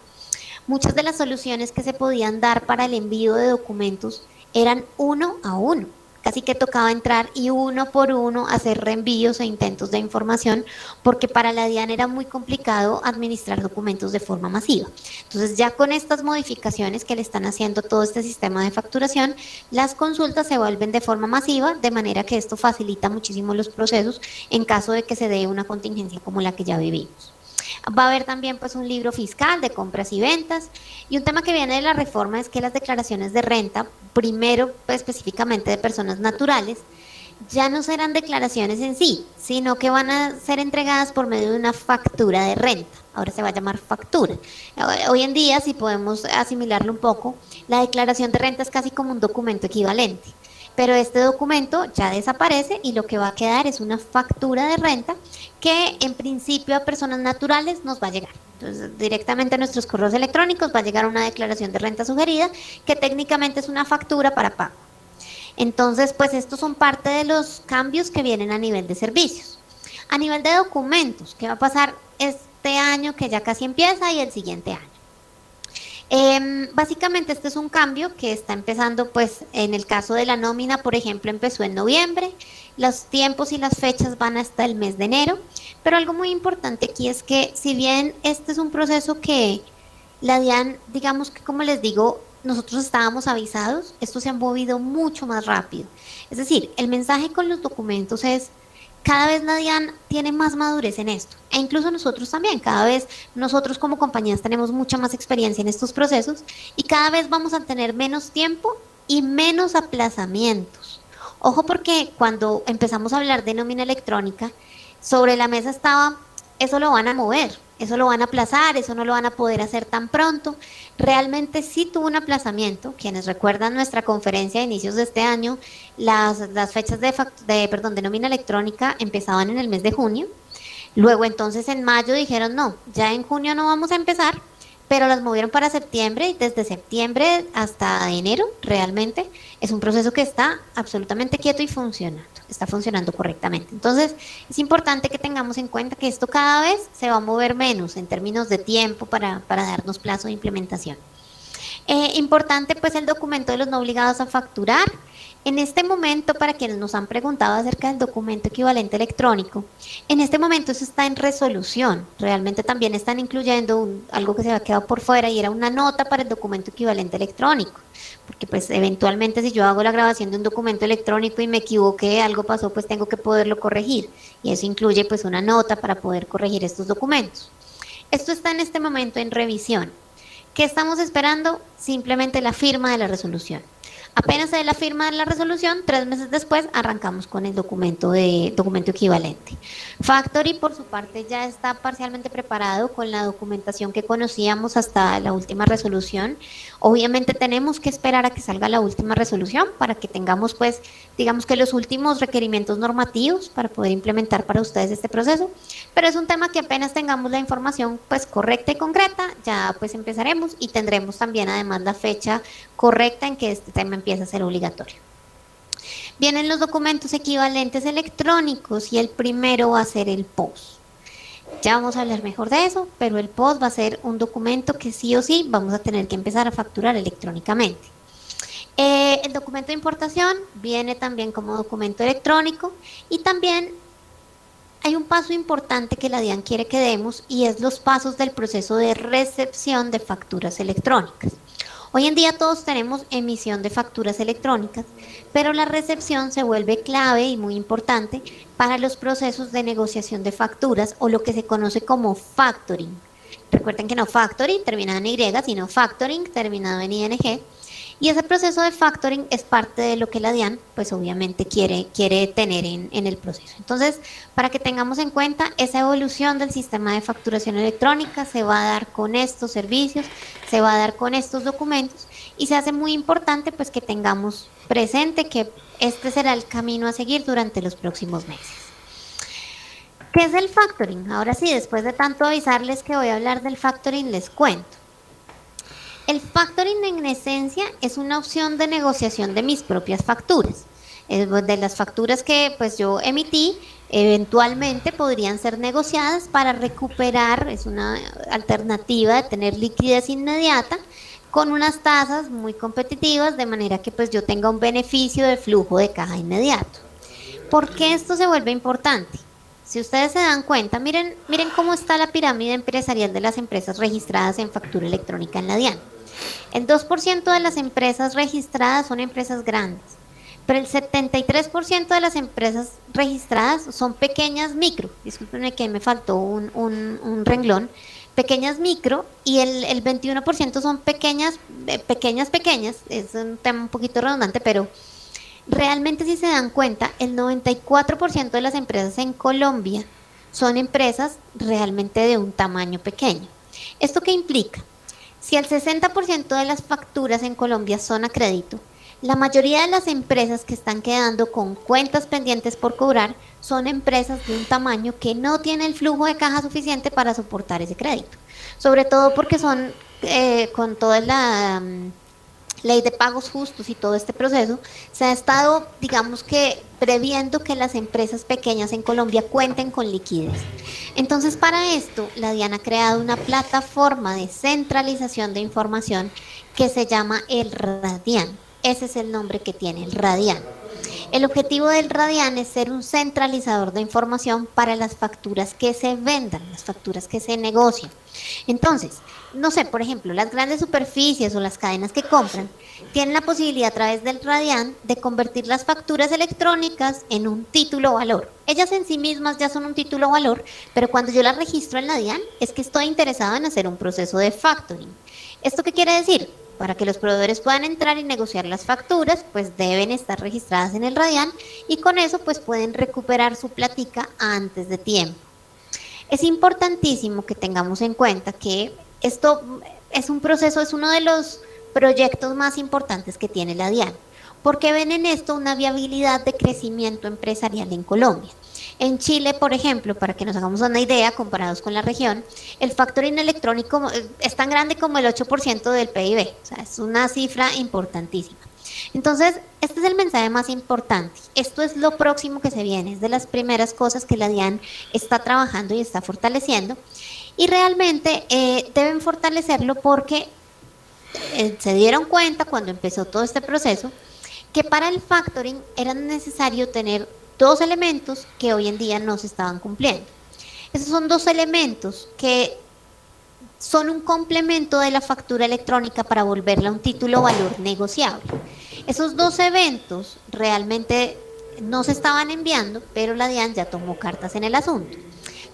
muchas de las soluciones que se podían dar para el envío de documentos eran uno a uno. Casi que tocaba entrar y uno por uno hacer reenvíos e intentos de información, porque para la DIAN era muy complicado administrar documentos de forma masiva. Entonces, ya con estas modificaciones que le están haciendo todo este sistema de facturación, las consultas se vuelven de forma masiva, de manera que esto facilita muchísimo los procesos en caso de que se dé una contingencia como la que ya vivimos. Va a haber también pues un libro fiscal de compras y ventas, y un tema que viene de la reforma es que las declaraciones de renta, primero pues, específicamente de personas naturales, ya no serán declaraciones en sí, sino que van a ser entregadas por medio de una factura de renta. Ahora se va a llamar factura. Hoy en día, si podemos asimilarlo un poco, la declaración de renta es casi como un documento equivalente. Pero este documento ya desaparece y lo que va a quedar es una factura de renta que en principio a personas naturales nos va a llegar. Entonces, directamente a nuestros correos electrónicos va a llegar una declaración de renta sugerida que técnicamente es una factura para pago. Entonces, pues estos son parte de los cambios que vienen a nivel de servicios. A nivel de documentos, ¿qué va a pasar este año que ya casi empieza y el siguiente año? Básicamente este es un cambio que está empezando pues en el caso de la nómina, por ejemplo, empezó en noviembre, los tiempos y las fechas van hasta el mes de enero, pero algo muy importante aquí es que si bien este es un proceso que la DIAN, digamos que como les digo, nosotros estábamos avisados, esto se ha movido mucho más rápido. Es decir, el mensaje con los documentos es: cada vez la DIAN tiene más madurez en esto, e incluso nosotros también, cada vez nosotros como compañías tenemos mucha más experiencia en estos procesos y cada vez vamos a tener menos tiempo y menos aplazamientos. Ojo, porque cuando empezamos a hablar de nómina electrónica, sobre la mesa estaba: eso lo van a mover, eso lo van a aplazar, eso no lo van a poder hacer tan pronto. Realmente sí tuvo un aplazamiento. Quienes recuerdan nuestra conferencia de inicios de este año, las fechas de nómina electrónica empezaban en el mes de junio. Luego entonces en mayo dijeron: no, ya en junio no vamos a empezar, pero las movieron para septiembre, y desde septiembre hasta enero realmente es un proceso que está absolutamente quieto y funcionando, está funcionando correctamente. Entonces es importante que tengamos en cuenta que esto cada vez se va a mover menos en términos de tiempo para darnos plazo de implementación. Importante pues el documento de los no obligados a facturar. En este momento, para quienes nos han preguntado acerca del documento equivalente electrónico, en este momento eso está en resolución. Realmente también están incluyendo algo que se había quedado por fuera, y era una nota para el documento equivalente electrónico. Porque pues eventualmente si yo hago la grabación de un documento electrónico y me equivoqué, algo pasó, pues tengo que poderlo corregir. Y eso incluye pues una nota para poder corregir estos documentos. Esto está en este momento en revisión. ¿Qué estamos esperando? Simplemente la firma de la resolución. Apenas se dé la firma de la resolución, 3 meses después arrancamos con el documento equivalente. Factory, por su parte, ya está parcialmente preparado con la documentación que conocíamos hasta la última resolución. Obviamente tenemos que esperar a que salga la última resolución para que tengamos, pues, digamos que los últimos requerimientos normativos para poder implementar para ustedes este proceso. Pero es un tema que apenas tengamos la información, pues, correcta y concreta, ya pues empezaremos, y tendremos también además la fecha correcta en que este tema empieza a ser obligatorio. Vienen los documentos equivalentes electrónicos y el primero va a ser el POS. Ya vamos a hablar mejor de eso, pero el POS va a ser un documento que sí o sí vamos a tener que empezar a facturar electrónicamente. El documento de importación viene también como documento electrónico, y también hay un paso importante que la DIAN quiere que demos, y es los pasos del proceso de recepción de facturas electrónicas. Hoy en día todos tenemos emisión de facturas electrónicas, pero la recepción se vuelve clave y muy importante para los procesos de negociación de facturas o lo que se conoce como factoring. Recuerden que no factoring terminado en Y, sino factoring terminado en ING. Y ese proceso de factoring es parte de lo que la DIAN, pues obviamente quiere tener en el proceso. Entonces, para que tengamos en cuenta, esa evolución del sistema de facturación electrónica se va a dar con estos servicios, se va a dar con estos documentos y se hace muy importante pues que tengamos presente que este será el camino a seguir durante los próximos meses. ¿Qué es el factoring? Ahora sí, después de tanto avisarles que voy a hablar del factoring, les cuento. El factoring en esencia es una opción de negociación de mis propias facturas. De las facturas que pues yo emití, eventualmente podrían ser negociadas para recuperar, es una alternativa de tener liquidez inmediata con unas tasas muy competitivas, de manera que pues yo tenga un beneficio de flujo de caja inmediato. ¿Por qué esto se vuelve importante? Si ustedes se dan cuenta, miren cómo está la pirámide empresarial de las empresas registradas en factura electrónica en la DIAN. El 2% de las empresas registradas son empresas grandes, pero el 73% de las empresas registradas son pequeñas micro. Discúlpenme que me faltó un renglón. Pequeñas micro y el 21% son pequeñas, pequeñas. Es un tema un poquito redundante, pero realmente si se dan cuenta, el 94% de las empresas en Colombia son empresas realmente de un tamaño pequeño. ¿Esto qué implica? Si el 60% de las facturas en Colombia son a crédito, la mayoría de las empresas que están quedando con cuentas pendientes por cobrar son empresas de un tamaño que no tiene el flujo de caja suficiente para soportar ese crédito. Sobre todo porque son, con toda la ley de pagos justos y todo este proceso, se ha estado, digamos que, previendo que las empresas pequeñas en Colombia cuenten con liquidez. Entonces, para esto, la DIAN ha creado una plataforma de centralización de información que se llama el Radian. Ese es el nombre que tiene, el Radian. El objetivo del Radian es ser un centralizador de información para las facturas que se vendan, las facturas que se negocian. Entonces, no sé, por ejemplo, las grandes superficies o las cadenas que compran tienen la posibilidad a través del Radian de convertir las facturas electrónicas en un título valor. Ellas en sí mismas ya son un título valor, pero cuando yo las registro en la DIAN es que estoy interesado en hacer un proceso de factoring. ¿Esto qué quiere decir? Para que los proveedores puedan entrar y negociar las facturas, pues deben estar registradas en el Radian y con eso pues pueden recuperar su platica antes de tiempo. Es importantísimo que tengamos en cuenta que esto es un proceso, es uno de los proyectos más importantes que tiene la DIAN, porque ven en esto una viabilidad de crecimiento empresarial en Colombia. En Chile, por ejemplo, para que nos hagamos una idea, comparados con la región, el factoring electrónico es tan grande como el 8% del PIB, o sea, es una cifra importantísima. Entonces, este es el mensaje más importante. Esto es lo próximo que se viene, es de las primeras cosas que la DIAN está trabajando y está fortaleciendo. Y realmente deben fortalecerlo porque se dieron cuenta cuando empezó todo este proceso que para el factoring era necesario tener dos elementos que hoy en día no se estaban cumpliendo. Esos son dos elementos que son un complemento de la factura electrónica para volverla un título valor negociable. Esos dos eventos realmente no se estaban enviando, pero la DIAN ya tomó cartas en el asunto.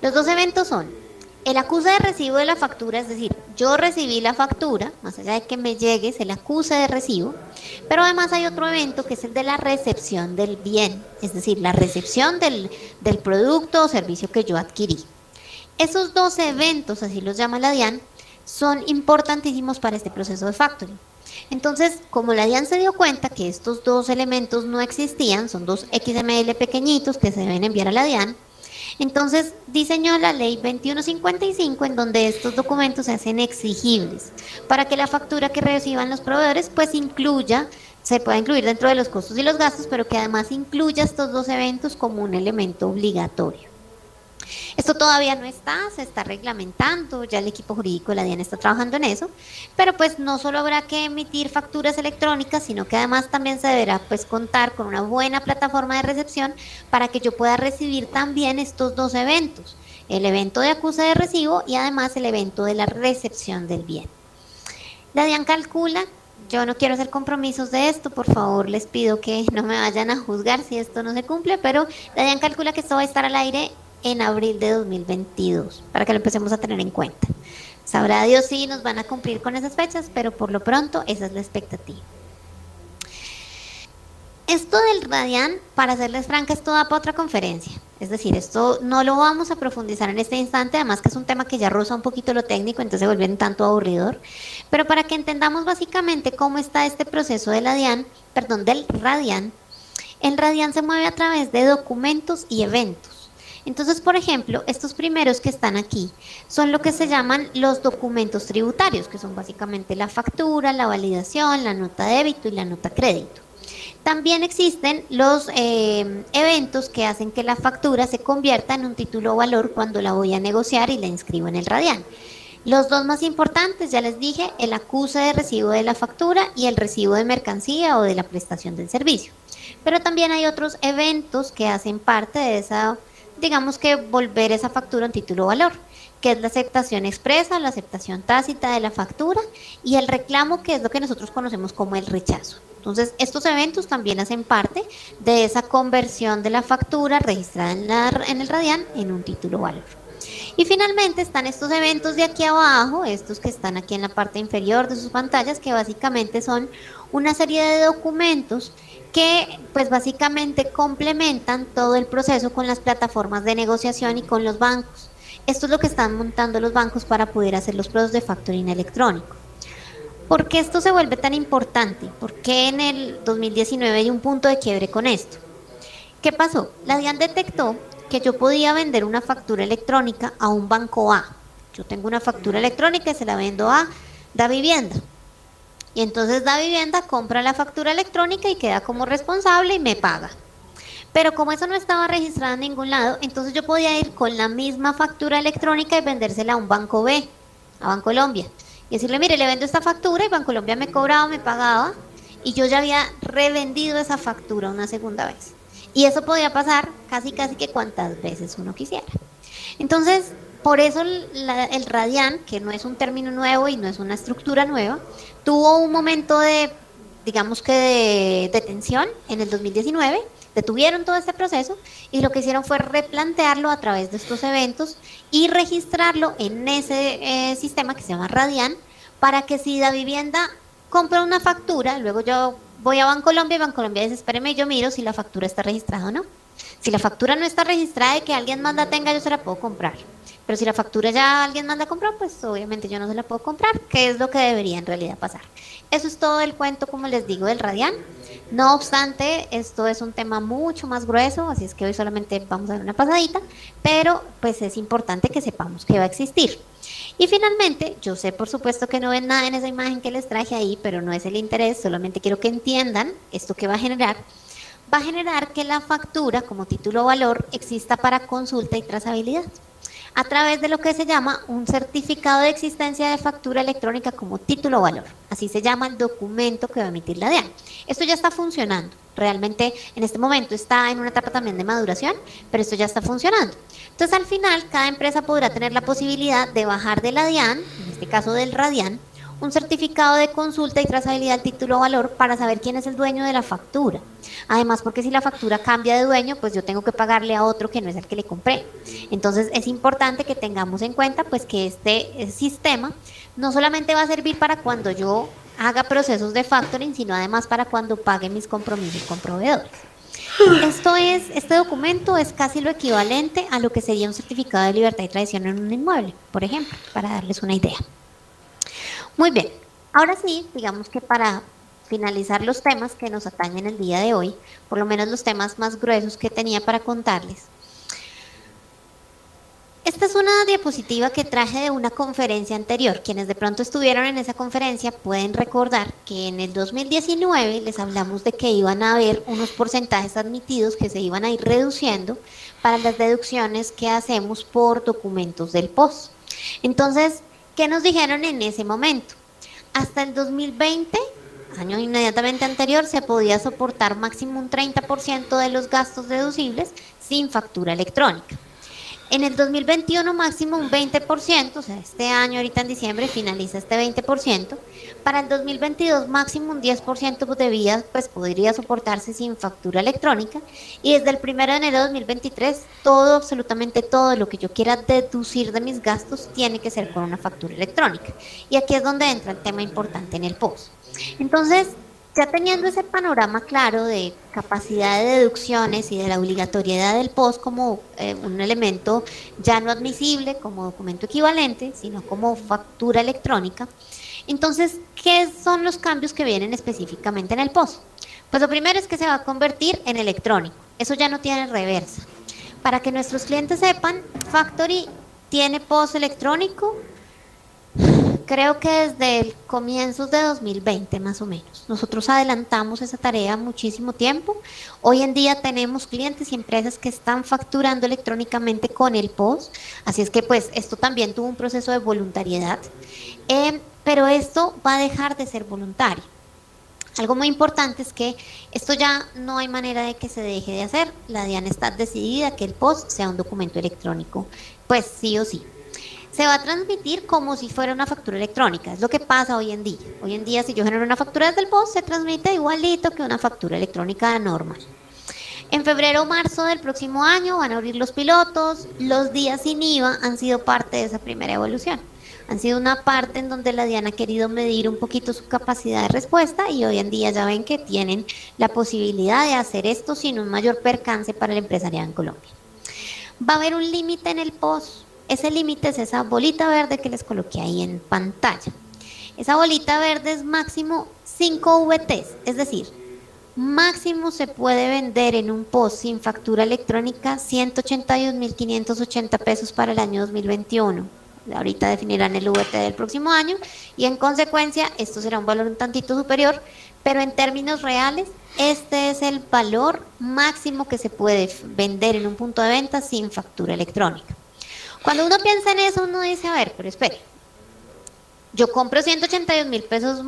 Los dos eventos son el acuse de recibo de la factura, es decir, yo recibí la factura, más allá de que me llegue, es el acuse de recibo, pero además hay otro evento que es el de la recepción del bien, es decir, la recepción del producto o servicio que yo adquirí. Esos dos eventos, así los llama la DIAN, son importantísimos para este proceso de factoring. Entonces, como la DIAN se dio cuenta que estos dos elementos no existían, son dos XML pequeñitos que se deben enviar a la DIAN, entonces diseñó la ley 2155 en donde estos documentos se hacen exigibles para que la factura que reciban los proveedores pues incluya, se pueda incluir dentro de los costos y los gastos, pero que además incluya estos dos eventos como un elemento obligatorio. Esto todavía no está, se está reglamentando, ya el equipo jurídico de la DIAN está trabajando en eso, pero pues no solo habrá que emitir facturas electrónicas, sino que además también se deberá pues contar con una buena plataforma de recepción para que yo pueda recibir también estos dos eventos, el evento de acuse de recibo y además el evento de la recepción del bien. La DIAN calcula yo no quiero hacer compromisos de esto, por favor les pido que no me vayan a juzgar si esto no se cumple, pero Dayan calcula que esto va a estar al aire en abril de 2022, para que lo empecemos a tener en cuenta. Sabrá Dios si nos van a cumplir con esas fechas, pero por lo pronto esa es la expectativa. Esto del Radian, para serles franca, esto da para otra conferencia. Es decir, esto no lo vamos a profundizar en este instante, además que es un tema que ya roza un poquito lo técnico, entonces se vuelve un tanto aburridor. Pero para que entendamos básicamente cómo está este proceso de del Radian, el Radian se mueve a través de documentos y eventos. Entonces, por ejemplo, estos primeros que están aquí son lo que se llaman los documentos tributarios, que son básicamente la factura, la validación, la nota débito y la nota crédito. También existen los eventos que hacen que la factura se convierta en un título o valor cuando la voy a negociar y la inscribo en el Radian. Los dos más importantes, ya les dije, el acuse de recibo de la factura y el recibo de mercancía o de la prestación del servicio. Pero también hay otros eventos que hacen parte de esa, digamos que volver esa factura un título o valor, que es la aceptación expresa, la aceptación tácita de la factura y el reclamo, que es lo que nosotros conocemos como el rechazo. Entonces, estos eventos también hacen parte de esa conversión de la factura registrada en el Radian en un título o valor. Y finalmente están estos eventos de aquí abajo, estos que están aquí en la parte inferior de sus pantallas, que básicamente son una serie de documentos que pues básicamente complementan todo el proceso con las plataformas de negociación y con los bancos. Esto es lo que están montando los bancos para poder hacer los procesos de factoring electrónico. ¿Por qué esto se vuelve tan importante? ¿Por qué en el 2019 hay un punto de quiebre con esto? ¿Qué pasó? La DIAN detectó que yo podía vender una factura electrónica a un banco A. Yo tengo una factura electrónica y se la vendo a Davivienda. Y entonces Davivienda compra la factura electrónica y queda como responsable y me paga. Pero como eso no estaba registrado en ningún lado, entonces yo podía ir con la misma factura electrónica y vendérsela a un banco B, a Bancolombia. Y decirle, mire, le vendo esta factura y Bancolombia me cobraba, me pagaba, y yo ya había revendido esa factura una segunda vez. Y eso podía pasar casi que cuantas veces uno quisiera. Entonces, por eso el Radian, que no es un término nuevo y no es una estructura nueva, tuvo un momento de, digamos que de tensión en el 2019, detuvieron todo este proceso y lo que hicieron fue replantearlo a través de estos eventos y registrarlo en ese sistema que se llama Radian, para que si Davivienda compra una factura, luego yo voy a Bancolombia y Bancolombia dice, espéreme, yo miro si la factura está registrada o no. Si la factura no está registrada y que alguien más la tenga, yo se la puedo comprar. Pero si la factura ya alguien más la compró, pues obviamente yo no se la puedo comprar, que es lo que debería en realidad pasar. Eso es todo el cuento, como les digo, del Radian. No obstante, esto es un tema mucho más grueso, así es que hoy solamente vamos a ver una pasadita, pero pues es importante que sepamos que va a existir. Y finalmente, yo sé por supuesto que no ven nada en esa imagen que les traje ahí, pero no es el interés, solamente quiero que entiendan esto que va a generar. Va a generar que la factura como título o valor exista para consulta y trazabilidad a través de lo que se llama un certificado de existencia de factura electrónica como título o valor. Así se llama el documento que va a emitir la DIAN. Esto ya está funcionando. Realmente en este momento está en una etapa también de maduración, pero esto ya está funcionando. Entonces al final cada empresa podrá tener la posibilidad de bajar de la DIAN, en este caso del Radian, un certificado de consulta y trazabilidad del título o valor para saber quién es el dueño de la factura. Además, porque si la factura cambia de dueño, pues yo tengo que pagarle a otro que no es el que le compré. Entonces es importante que tengamos en cuenta pues que este sistema no solamente va a servir para cuando yo haga procesos de factoring, sino además para cuando pague mis compromisos con proveedores. Este documento es casi lo equivalente a lo que sería un certificado de libertad y tradición en un inmueble, por ejemplo, para darles una idea. Muy bien, ahora sí, digamos que para finalizar los temas que nos atañen el día de hoy, por lo menos los temas más gruesos que tenía para contarles. Esta es una diapositiva que traje de una conferencia anterior. Quienes de pronto estuvieron en esa conferencia pueden recordar que en el 2019 les hablamos de que iban a haber unos porcentajes admitidos que se iban a ir reduciendo para las deducciones que hacemos por documentos del POS. Entonces, ¿qué nos dijeron en ese momento? Hasta el 2020, año inmediatamente anterior, se podía soportar máximo un 30% de los gastos deducibles sin factura electrónica. En el 2021 máximo un 20%, o sea, este año ahorita en diciembre finaliza este 20%. Para el 2022 máximo un 10% debía, pues podría soportarse sin factura electrónica. Y desde el 1 de enero de 2023, todo, absolutamente todo lo que yo quiera deducir de mis gastos tiene que ser con una factura electrónica. Y aquí es donde entra el tema importante en el post. Entonces, ya teniendo ese panorama claro de capacidad de deducciones y de la obligatoriedad del POS como un elemento ya no admisible como documento equivalente, sino como factura electrónica, entonces, ¿qué son los cambios que vienen específicamente en el POS? Pues lo primero es que se va a convertir en electrónico. Eso ya no tiene reversa. Para que nuestros clientes sepan, Factory tiene POS electrónico. Creo que desde el comienzos de 2020 más o menos. Nosotros adelantamos esa tarea muchísimo tiempo. Hoy en día tenemos clientes y empresas que están facturando electrónicamente con el POS. Así es que pues esto también tuvo un proceso de voluntariedad. Pero esto va a dejar de ser voluntario. Algo muy importante es que esto ya no hay manera de que se deje de hacer. La DIAN está decidida que el POS sea un documento electrónico, pues sí o sí. Se va a transmitir como si fuera una factura electrónica. Es lo que pasa hoy en día. Hoy en día, si yo genero una factura desde el POS, se transmite igualito que una factura electrónica normal. En febrero o marzo del próximo año van a abrir los pilotos. Los días sin IVA han sido parte de esa primera evolución. Han sido una parte en donde la DIAN ha querido medir un poquito su capacidad de respuesta y hoy en día ya ven que tienen la posibilidad de hacer esto sin un mayor percance para el empresariado en Colombia. Va a haber un límite en el POS. Ese límite es esa bolita verde que les coloqué ahí en pantalla. Esa bolita verde es máximo 5 VTs, es decir, máximo se puede vender en un POS sin factura electrónica 181.580 pesos para el año 2021. Ahorita definirán el VT del próximo año y en consecuencia esto será un valor un tantito superior, pero en términos reales este es el valor máximo que se puede vender en un punto de venta sin factura electrónica. Cuando uno piensa en eso, uno dice, a ver, pero espere, yo compro 182.000 pesos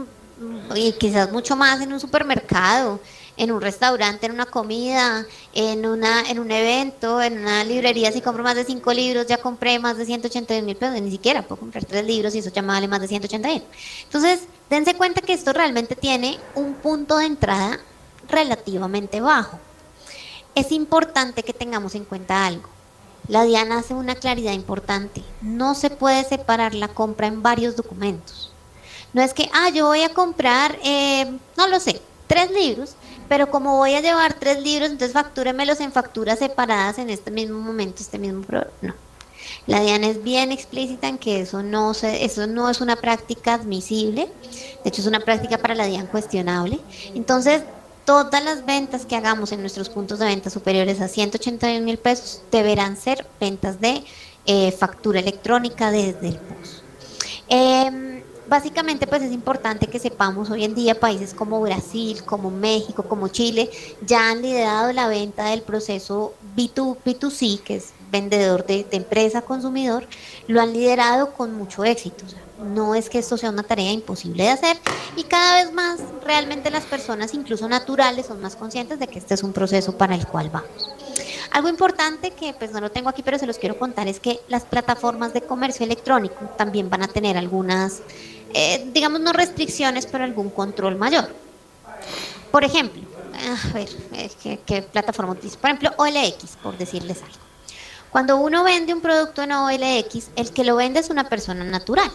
y quizás mucho más en un supermercado, en un restaurante, en una comida, en un evento, en una librería. Si compro más de 5 libros, ya compré más de 182.000 pesos, ni siquiera puedo comprar 3 libros y eso ya me vale más de 180.000. Entonces, dense cuenta que esto realmente tiene un punto de entrada relativamente bajo. Es importante que tengamos en cuenta algo. La DIAN hace una claridad importante. No se puede separar la compra en varios documentos. No es que, yo voy a comprar, no lo sé, 3 libros, pero como voy a llevar 3 libros, entonces factúremelos en facturas separadas en este mismo momento, este mismo programa. No. La DIAN es bien explícita en que eso no es una práctica admisible. De hecho, es una práctica para la DIAN cuestionable. Entonces, todas las ventas que hagamos en nuestros puntos de venta superiores a 181.000 pesos deberán ser ventas de factura electrónica desde el POS. Básicamente, pues es importante que sepamos hoy en día países como Brasil, como México, como Chile, ya han liderado la venta del proceso B2C, que es vendedor de empresa a consumidor, lo han liderado con mucho éxito. O sea, no es que esto sea una tarea imposible de hacer y cada vez más realmente las personas, incluso naturales, son más conscientes de que este es un proceso para el cual vamos. Algo importante que pues no lo tengo aquí, pero se los quiero contar, es que las plataformas de comercio electrónico también van a tener algunas, digamos, no restricciones, pero algún control mayor. Por ejemplo, a ver, ¿qué plataforma utilizo? Por ejemplo, OLX, por decirles algo. Cuando uno vende un producto en OLX, el que lo vende es una persona natural.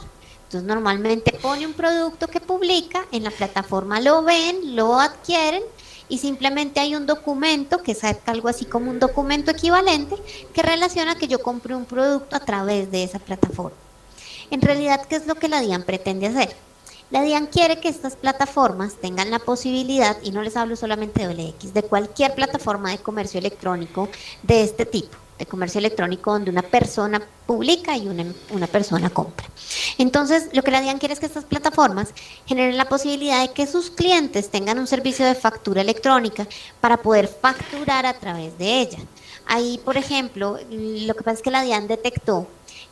Entonces normalmente pone un producto que publica, en la plataforma lo ven, lo adquieren y simplemente hay un documento que es algo así como un documento equivalente que relaciona que yo compré un producto a través de esa plataforma. En realidad, ¿qué es lo que la DIAN pretende hacer? La DIAN quiere que estas plataformas tengan la posibilidad, y no les hablo solamente de OLX, de cualquier plataforma de comercio electrónico de este tipo, de comercio electrónico donde una persona publica y una persona compra. Entonces, lo que la DIAN quiere es que estas plataformas generen la posibilidad de que sus clientes tengan un servicio de factura electrónica para poder facturar a través de ella. Ahí, por ejemplo, lo que pasa es que la DIAN detectó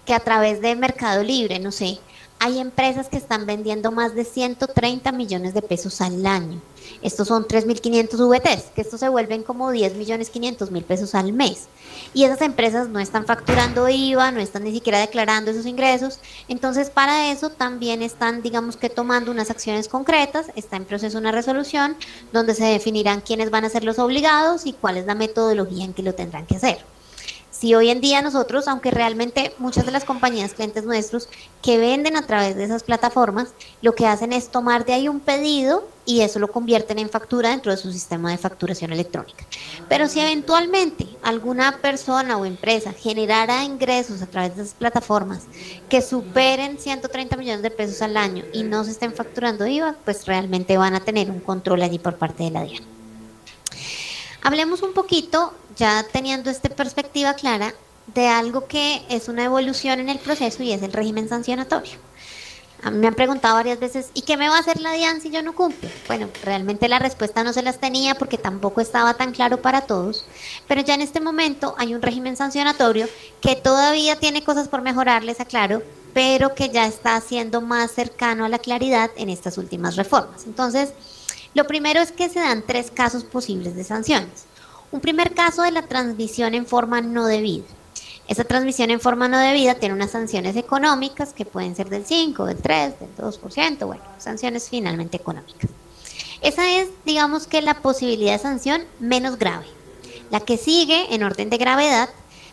que a través de Mercado Libre, no sé, Hay empresas que están vendiendo más de 130 millones de pesos al año. Estos son 3.500 VTs, que estos se vuelven como 10.500.000 pesos al mes. Y esas empresas no están facturando IVA, no están ni siquiera declarando esos ingresos. Entonces, para eso también están, digamos que tomando unas acciones concretas. Está en proceso una resolución donde se definirán quiénes van a ser los obligados y cuál es la metodología en que lo tendrán que hacer. Si hoy en día nosotros, aunque realmente muchas de las compañías clientes nuestros que venden a través de esas plataformas, lo que hacen es tomar de ahí un pedido y eso lo convierten en factura dentro de su sistema de facturación electrónica. Pero si eventualmente alguna persona o empresa generara ingresos a través de esas plataformas que superen 130 millones de pesos al año y no se estén facturando IVA, pues realmente van a tener un control allí por parte de la DIAN. Hablemos un poquito, ya teniendo esta perspectiva clara, de algo que es una evolución en el proceso y es el régimen sancionatorio. A mí me han preguntado varias veces, ¿y qué me va a hacer la DIAN si yo no cumplo? Bueno, realmente la respuesta no se las tenía porque tampoco estaba tan claro para todos, pero ya en este momento hay un régimen sancionatorio que todavía tiene cosas por mejorar, les aclaro, pero que ya está siendo más cercano a la claridad en estas últimas reformas. Entonces, lo primero es que se dan 3 casos posibles de sanciones. Un primer caso de la transmisión en forma no debida. Esa transmisión en forma no debida tiene unas sanciones económicas que pueden ser del 5, del 3, del 2%, bueno, sanciones finalmente económicas. Esa es, digamos que la posibilidad de sanción menos grave. La que sigue en orden de gravedad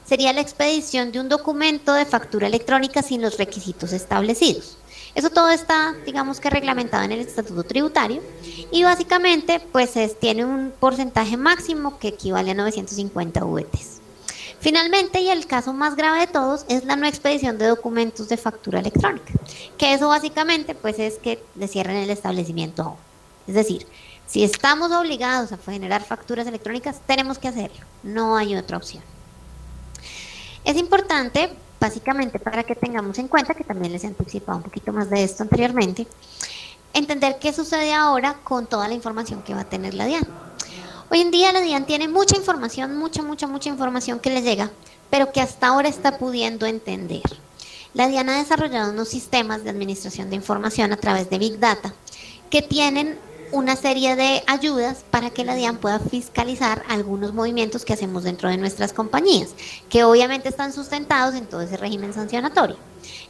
sería la expedición de un documento de factura electrónica sin los requisitos establecidos. Eso todo está, digamos que reglamentado en el Estatuto Tributario y básicamente pues tiene un porcentaje máximo que equivale a 950 VTs. Finalmente, y el caso más grave de todos, es la no expedición de documentos de factura electrónica, que eso básicamente pues es que le cierren el establecimiento a uno. Es decir, si estamos obligados a generar facturas electrónicas, tenemos que hacerlo, no hay otra opción. Es importante, básicamente para que tengamos en cuenta, que también les he anticipado un poquito más de esto anteriormente, entender qué sucede ahora con toda la información que va a tener la DIAN. Hoy en día la DIAN tiene mucha información, mucha información que le llega, pero que hasta ahora está pudiendo entender. La DIAN ha desarrollado unos sistemas de administración de información a través de Big Data que tienen una serie de ayudas para que la DIAN pueda fiscalizar algunos movimientos que hacemos dentro de nuestras compañías, que obviamente están sustentados en todo ese régimen sancionatorio.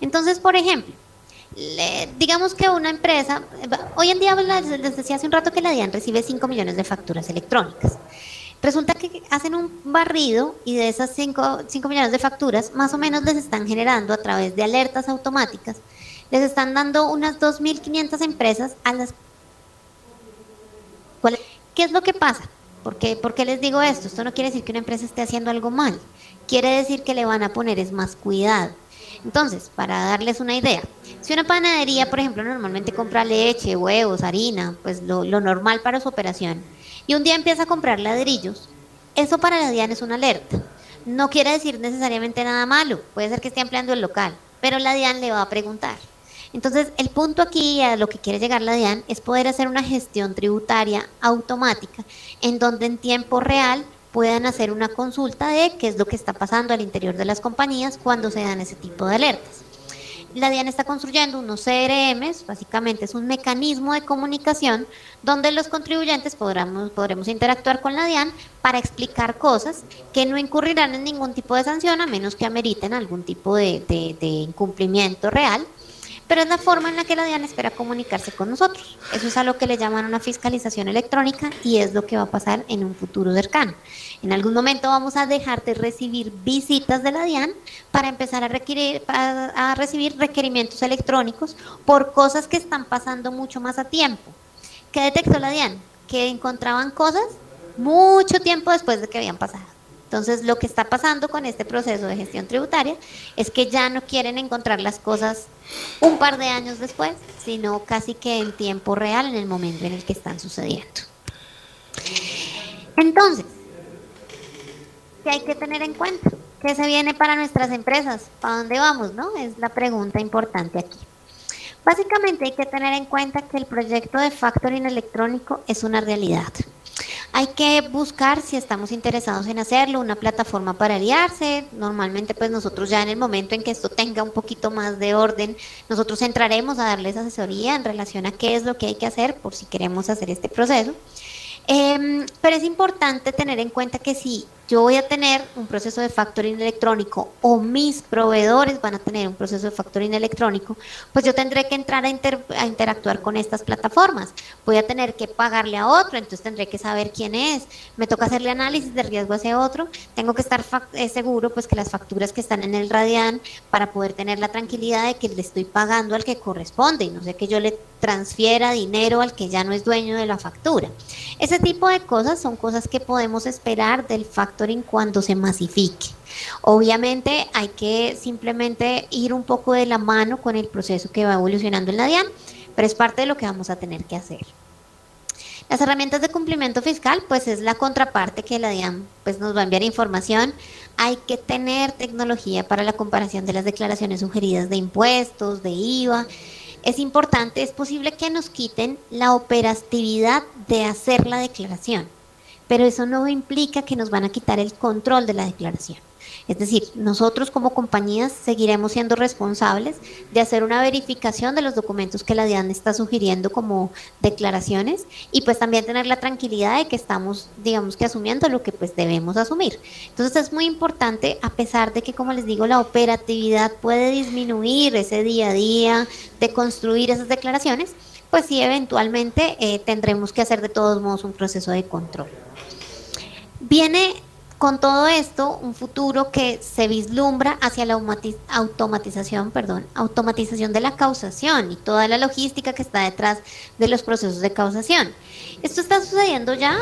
Entonces, por ejemplo, digamos que una empresa, hoy en día les decía hace un rato que la DIAN recibe 5 millones de facturas electrónicas. Resulta que hacen un barrido y de esas 5 millones de facturas, más o menos les están generando a través de alertas automáticas, les están dando unas 2.500 empresas a las cuales, ¿qué es lo que pasa? ¿Por qué les digo esto? Esto no quiere decir que una empresa esté haciendo algo mal, quiere decir que le van a poner es más cuidado. Entonces, para darles una idea, si una panadería, por ejemplo, normalmente compra leche, huevos, harina, pues lo normal para su operación, y un día empieza a comprar ladrillos, eso para la DIAN es una alerta. No quiere decir necesariamente nada malo, puede ser que esté ampliando el local, pero la DIAN le va a preguntar. Entonces, el punto aquí a lo que quiere llegar la DIAN es poder hacer una gestión tributaria automática en donde en tiempo real puedan hacer una consulta de qué es lo que está pasando al interior de las compañías cuando se dan ese tipo de alertas. La DIAN está construyendo unos CRMs, básicamente es un mecanismo de comunicación donde los contribuyentes podremos interactuar con la DIAN para explicar cosas que no incurrirán en ningún tipo de sanción a menos que ameriten algún tipo de incumplimiento real. Pero es la forma en la que la DIAN espera comunicarse con nosotros. Eso es a lo que le llaman una fiscalización electrónica y es lo que va a pasar en un futuro cercano. En algún momento vamos a dejar de recibir visitas de la DIAN para empezar a recibir requerimientos electrónicos por cosas que están pasando mucho más a tiempo. ¿Qué detectó la DIAN? Que encontraban cosas mucho tiempo después de que habían pasado. Entonces, lo que está pasando con este proceso de gestión tributaria es que ya no quieren encontrar las cosas un par de años después, sino casi que en tiempo real, en el momento en el que están sucediendo. Entonces, ¿qué hay que tener en cuenta? ¿Qué se viene para nuestras empresas? ¿Para dónde vamos, no? Es la pregunta importante aquí. Básicamente hay que tener en cuenta que el proyecto de factoring electrónico es una realidad. Hay que buscar si estamos interesados en hacerlo, una plataforma para aliarse. Normalmente pues nosotros ya en el momento en que esto tenga un poquito más de orden, nosotros entraremos a darles asesoría en relación a qué es lo que hay que hacer por si queremos hacer este proceso. Pero es importante tener en cuenta que si yo voy a tener un proceso de factoring electrónico o mis proveedores van a tener un proceso de factoring electrónico, pues yo tendré que entrar a interactuar con estas plataformas. Voy a tener que pagarle a otro, entonces tendré que saber quién es. Me toca hacerle análisis de riesgo a ese otro. Tengo que estar seguro pues que las facturas que están en el Radian para poder tener la tranquilidad de que le estoy pagando al que corresponde y no sé que yo le transfiera dinero al que ya no es dueño de la factura. Ese tipo de cosas son cosas que podemos esperar del factoring cuando se masifique. Obviamente hay que simplemente ir un poco de la mano con el proceso que va evolucionando en la DIAN, pero es parte de lo que vamos a tener que hacer. Las herramientas de cumplimiento fiscal, pues es la contraparte que la DIAN pues, nos va a enviar información. Hay que tener tecnología para la comparación de las declaraciones sugeridas de impuestos, de IVA. Es importante, es posible que nos quiten la operatividad de hacer la declaración, pero eso no implica que nos van a quitar el control de la declaración. Es decir, nosotros como compañías seguiremos siendo responsables de hacer una verificación de los documentos que la DIAN está sugiriendo como declaraciones y pues también tener la tranquilidad de que estamos, digamos que asumiendo lo que pues debemos asumir. Entonces es muy importante, a pesar de que, como les digo, la operatividad puede disminuir ese día a día de construir esas declaraciones, pues sí, eventualmente tendremos que hacer de todos modos un proceso de control. Viene con todo esto un futuro que se vislumbra hacia la automatización de la causación y toda la logística que está detrás de los procesos de causación. Esto está sucediendo ya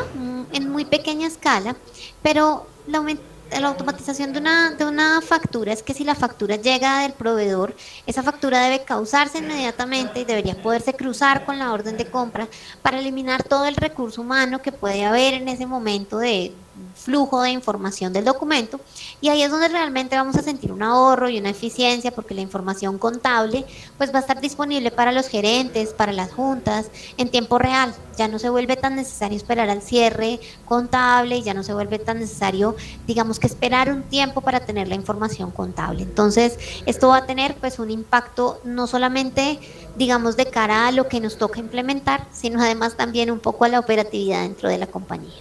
en muy pequeña escala, pero la automatización de una factura es que si la factura llega del proveedor, esa factura debe causarse inmediatamente y debería poderse cruzar con la orden de compra para eliminar todo el recurso humano que puede haber en ese momento de flujo de información del documento, y ahí es donde realmente vamos a sentir un ahorro y una eficiencia porque la información contable pues va a estar disponible para los gerentes, para las juntas en tiempo real. Ya no se vuelve tan necesario esperar al cierre contable y ya no se vuelve tan necesario, digamos, que esperar un tiempo para tener la información contable. Entonces esto va a tener pues un impacto no solamente, digamos, de cara a lo que nos toca implementar, sino además también un poco a la operatividad dentro de la compañía.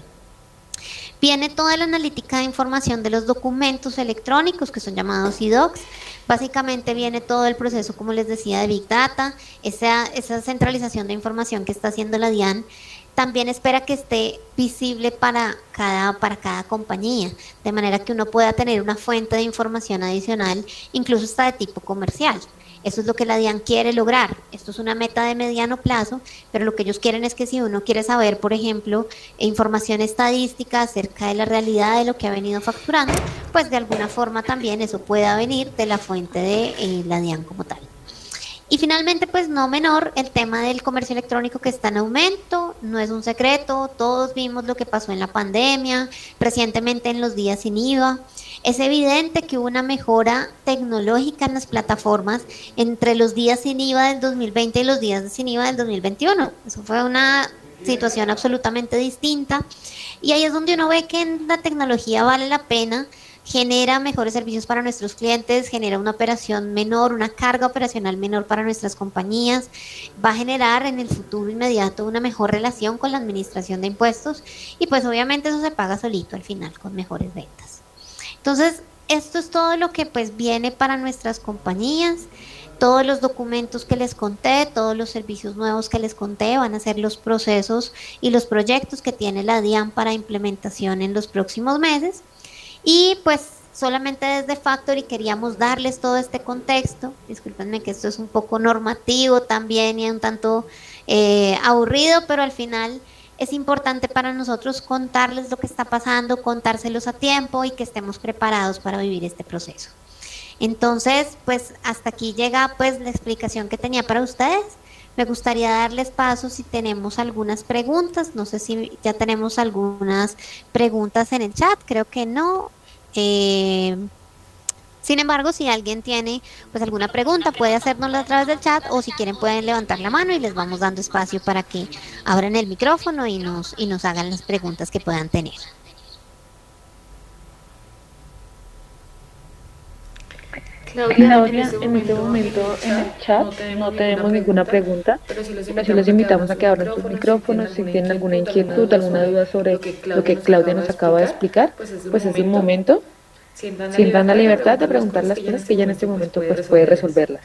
Viene toda la analítica de información de los documentos electrónicos que son llamados eDocs. Básicamente viene todo el proceso, como les decía, de Big Data, esa centralización de información que está haciendo la DIAN. También espera que esté visible para cada compañía, de manera que uno pueda tener una fuente de información adicional, incluso hasta de tipo comercial. Eso es lo que la DIAN quiere lograr. Esto es una meta de mediano plazo, pero lo que ellos quieren es que si uno quiere saber, por ejemplo, información estadística acerca de la realidad de lo que ha venido facturando, pues de alguna forma también eso pueda venir de la fuente de la DIAN como tal. Y finalmente, pues no menor, el tema del comercio electrónico que está en aumento, no es un secreto, todos vimos lo que pasó en la pandemia, recientemente en los días sin IVA. Es evidente que hubo una mejora tecnológica en las plataformas entre los días sin IVA del 2020 y los días sin IVA del 2021. Eso fue una situación absolutamente distinta. Y ahí es donde uno ve que en la tecnología vale la pena, genera mejores servicios para nuestros clientes, genera una operación menor, una carga operacional menor para nuestras compañías, va a generar en el futuro inmediato una mejor relación con la administración de impuestos y pues obviamente eso se paga solito al final con mejores ventas. Entonces, esto es todo lo que pues viene para nuestras compañías. Todos los documentos que les conté, todos los servicios nuevos que les conté van a ser los procesos y los proyectos que tiene la DIAN para implementación en los próximos meses. Y pues solamente desde Factory queríamos darles todo este contexto. Discúlpenme que esto es un poco normativo también y un tanto aburrido, pero al final es importante para nosotros contarles lo que está pasando, contárselos a tiempo y que estemos preparados para vivir este proceso. Entonces, pues hasta aquí llega pues la explicación que tenía para ustedes. Me gustaría darles paso si tenemos algunas preguntas. No sé si ya tenemos algunas preguntas en el chat, creo que no. Sin embargo, si alguien tiene pues alguna pregunta, puede hacérnosla a través del chat o si quieren pueden levantar la mano y les vamos dando espacio para que abran el micrófono y nos hagan las preguntas que puedan tener. Claudia, en este momento en el chat no tenemos ninguna pregunta, pero sí los invitamos a que abran sus micrófonos. Si tienen alguna inquietud, alguna duda sobre lo que Claudia nos acaba de explicar, pues es el momento. Sientan la libertad de preguntar las cosas que ella en este momento pues puede resolverlas.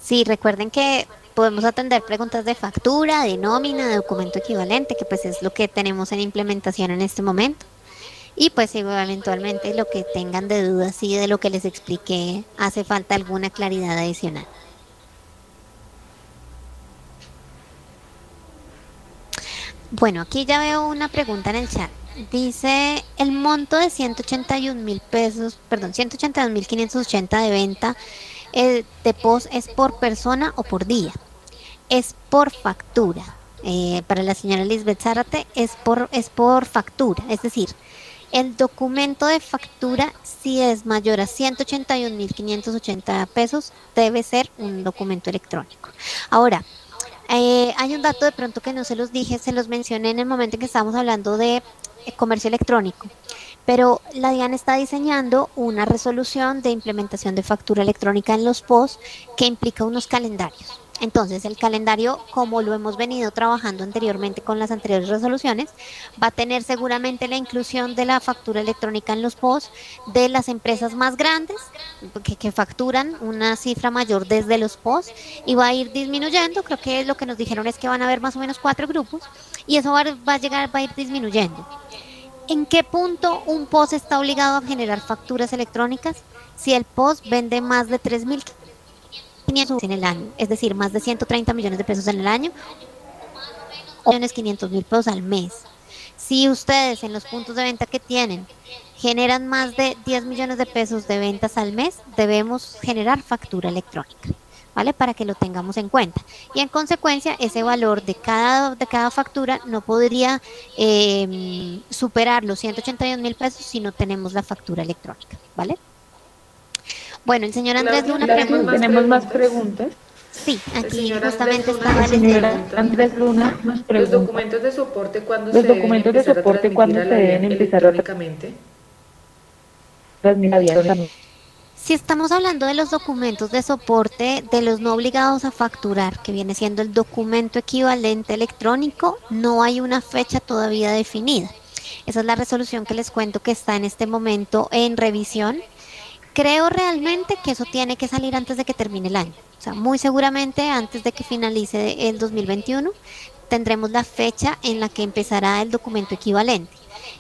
Sí, recuerden que podemos atender preguntas de factura, de nómina, de documento equivalente, que pues es lo que tenemos en implementación en este momento. Y pues eventualmente lo que tengan de dudas y de lo que les expliqué, hace falta alguna claridad adicional. Bueno, aquí ya veo una pregunta en el chat. Dice, el monto de 181.000 pesos, perdón, 182.580 de venta de POS es por persona o por día. Es por factura. Para la señora Lisbeth Zárate es por factura. Es decir, el documento de factura, si es mayor a 181.580 pesos, debe ser un documento electrónico. Ahora, hay un dato de pronto que no se los dije, se los mencioné en el momento en que estábamos hablando de comercio electrónico, pero la DIAN está diseñando una resolución de implementación de factura electrónica en los POS que implica unos calendarios. Entonces, el calendario, como lo hemos venido trabajando anteriormente con las anteriores resoluciones, va a tener seguramente la inclusión de la factura electrónica en los POS de las empresas más grandes que facturan una cifra mayor desde los POS y va a ir disminuyendo. Creo que lo que nos dijeron es que van a haber más o menos 4 grupos y eso va a ir disminuyendo. ¿En qué punto un POS está obligado a generar facturas electrónicas? Si el POS vende más de 3.500 en el año, es decir, más de 130 millones de pesos en el año, o 1.500.000 pesos al mes. Si ustedes en los puntos de venta que tienen generan más de 10 millones de pesos de ventas al mes, debemos generar factura electrónica. ¿Vale? Para que lo tengamos en cuenta. Y en consecuencia, ese valor de cada factura no podría superar los 182.000 pesos si no tenemos la factura electrónica. ¿Vale? Bueno, el señor Andrés Luna pregunta. ¿Tenemos más preguntas? Sí, aquí justamente estaba El señor Andrés Luna nos pregunta, ¿los documentos de soporte cuándo se deben empezar a transmitir? Si estamos hablando de los documentos de soporte de los no obligados a facturar, que viene siendo el documento equivalente electrónico, no hay una fecha todavía definida. Esa es la resolución que les cuento que está en este momento en revisión. Creo realmente que eso tiene que salir antes de que termine el año. O sea, muy seguramente antes de que finalice el 2021 tendremos la fecha en la que empezará el documento equivalente.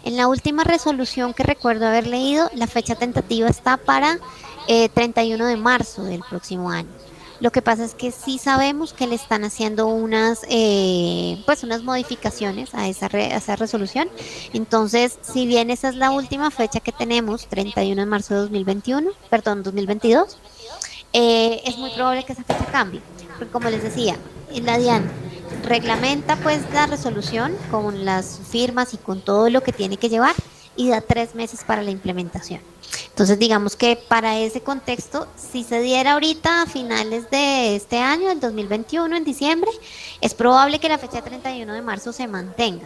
En la última resolución que recuerdo haber leído, la fecha tentativa está para 31 de marzo del próximo año. Lo que pasa es que sí sabemos que le están haciendo pues unas modificaciones a esa resolución. Entonces, si bien esa es la última fecha que tenemos, 31 de marzo de 2021, perdón, 2022, es muy probable que esa fecha cambie. Porque como les decía, la DIAN reglamenta pues la resolución con las firmas y con todo lo que tiene que llevar y da 3 meses para la implementación. Entonces, digamos que para ese contexto, si se diera ahorita a finales de este año, el 2021, en diciembre, es probable que la fecha 31 de marzo se mantenga.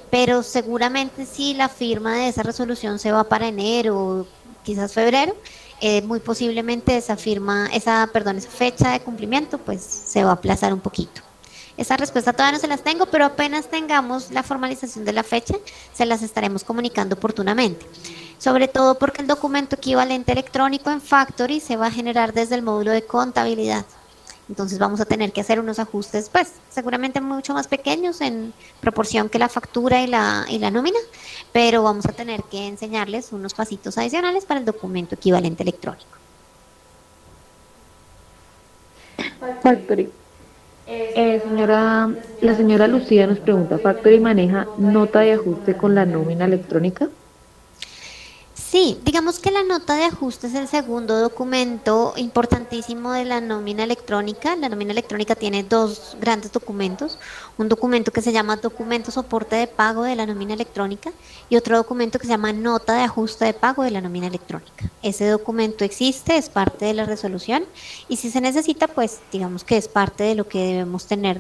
Pero seguramente si la firma de esa resolución se va para enero, quizás febrero, muy posiblemente esa fecha de cumplimiento, pues se va a aplazar un poquito. Esa respuesta todavía no se las tengo, pero apenas tengamos la formalización de la fecha, se las estaremos comunicando oportunamente. Sobre todo porque el documento equivalente electrónico en Factory se va a generar desde el módulo de contabilidad. Entonces vamos a tener que hacer unos ajustes, pues seguramente mucho más pequeños en proporción que la factura y la nómina, pero vamos a tener que enseñarles unos pasitos adicionales para el documento equivalente electrónico. Factory. La señora Lucía nos pregunta, ¿Factory maneja nota de ajuste con la nómina electrónica? Sí, digamos que la nota de ajuste es el segundo documento importantísimo de la nómina electrónica. La nómina electrónica tiene dos grandes documentos, un documento que se llama documento soporte de pago de la nómina electrónica y otro documento que se llama nota de ajuste de pago de la nómina electrónica. Ese documento existe, es parte de la resolución y si se necesita, pues digamos que es parte de lo que debemos tener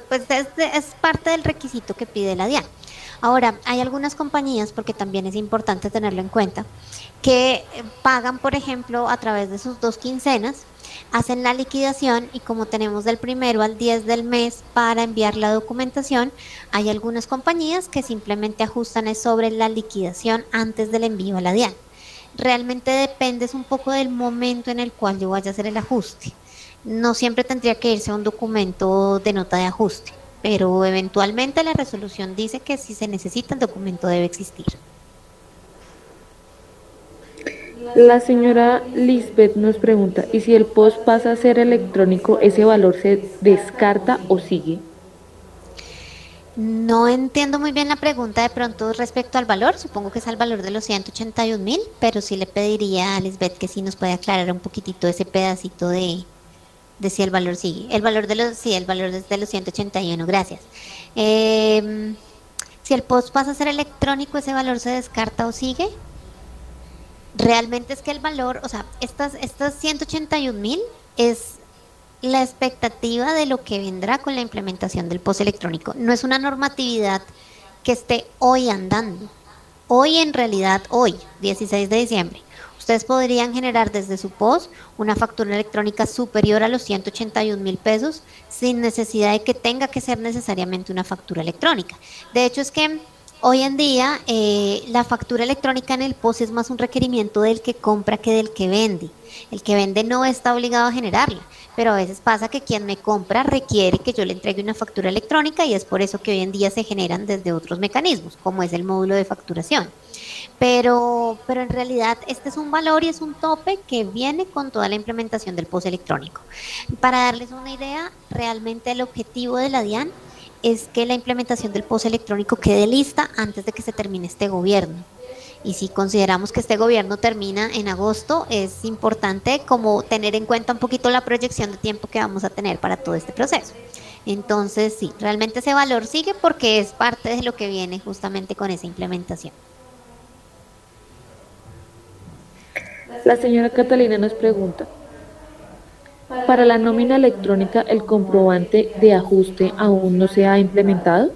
pues es parte del requisito que pide la DIAN. Ahora, hay algunas compañías, porque también es importante tenerlo en cuenta, que pagan, por ejemplo, a través de sus dos quincenas, hacen la liquidación y como tenemos del primero al 10 del mes para enviar la documentación, hay algunas compañías que simplemente ajustan es sobre la liquidación antes del envío a la DIAN. Realmente depende un poco del momento en el cual yo vaya a hacer el ajuste. No siempre tendría que irse a un documento de nota de ajuste, pero eventualmente la resolución dice que si se necesita el documento debe existir. La señora Lisbeth nos pregunta, ¿y si el post pasa a ser electrónico, ese valor se descarta o sigue? No entiendo muy bien la pregunta de pronto respecto al valor, supongo que es al valor de los 181.000, pero sí le pediría a Lisbeth que sí nos pueda aclarar un poquitito ese pedacito de si el valor sigue. El valor de los, sí, el valor es de los 181, gracias. Si el post pasa a ser electrónico, ¿ese valor se descarta o sigue? Realmente es que el valor, o sea, estas 181.000 es la expectativa de lo que vendrá con la implementación del post electrónico. No es una normatividad que esté hoy andando. Hoy en realidad, hoy, 16 de diciembre, ustedes podrían generar desde su post una factura electrónica superior a los 181.000 pesos sin necesidad de que tenga que ser necesariamente una factura electrónica. De hecho, es que hoy en día la factura electrónica en el post es más un requerimiento del que compra que del que vende. El que vende no está obligado a generarla, pero a veces pasa que quien me compra requiere que yo le entregue una factura electrónica y es por eso que hoy en día se generan desde otros mecanismos, como es el módulo de facturación. Pero en realidad este es un valor y es un tope que viene con toda la implementación del post electrónico. Para darles una idea, realmente el objetivo de la DIAN es que la implementación del post electrónico quede lista antes de que se termine este gobierno. Y si consideramos que este gobierno termina en agosto, es importante como tener en cuenta un poquito la proyección de tiempo que vamos a tener para todo este proceso. Entonces, sí, realmente ese valor sigue porque es parte de lo que viene justamente con esa implementación. La señora Catalina nos pregunta, ¿para la nómina electrónica el comprobante de ajuste aún no se ha implementado?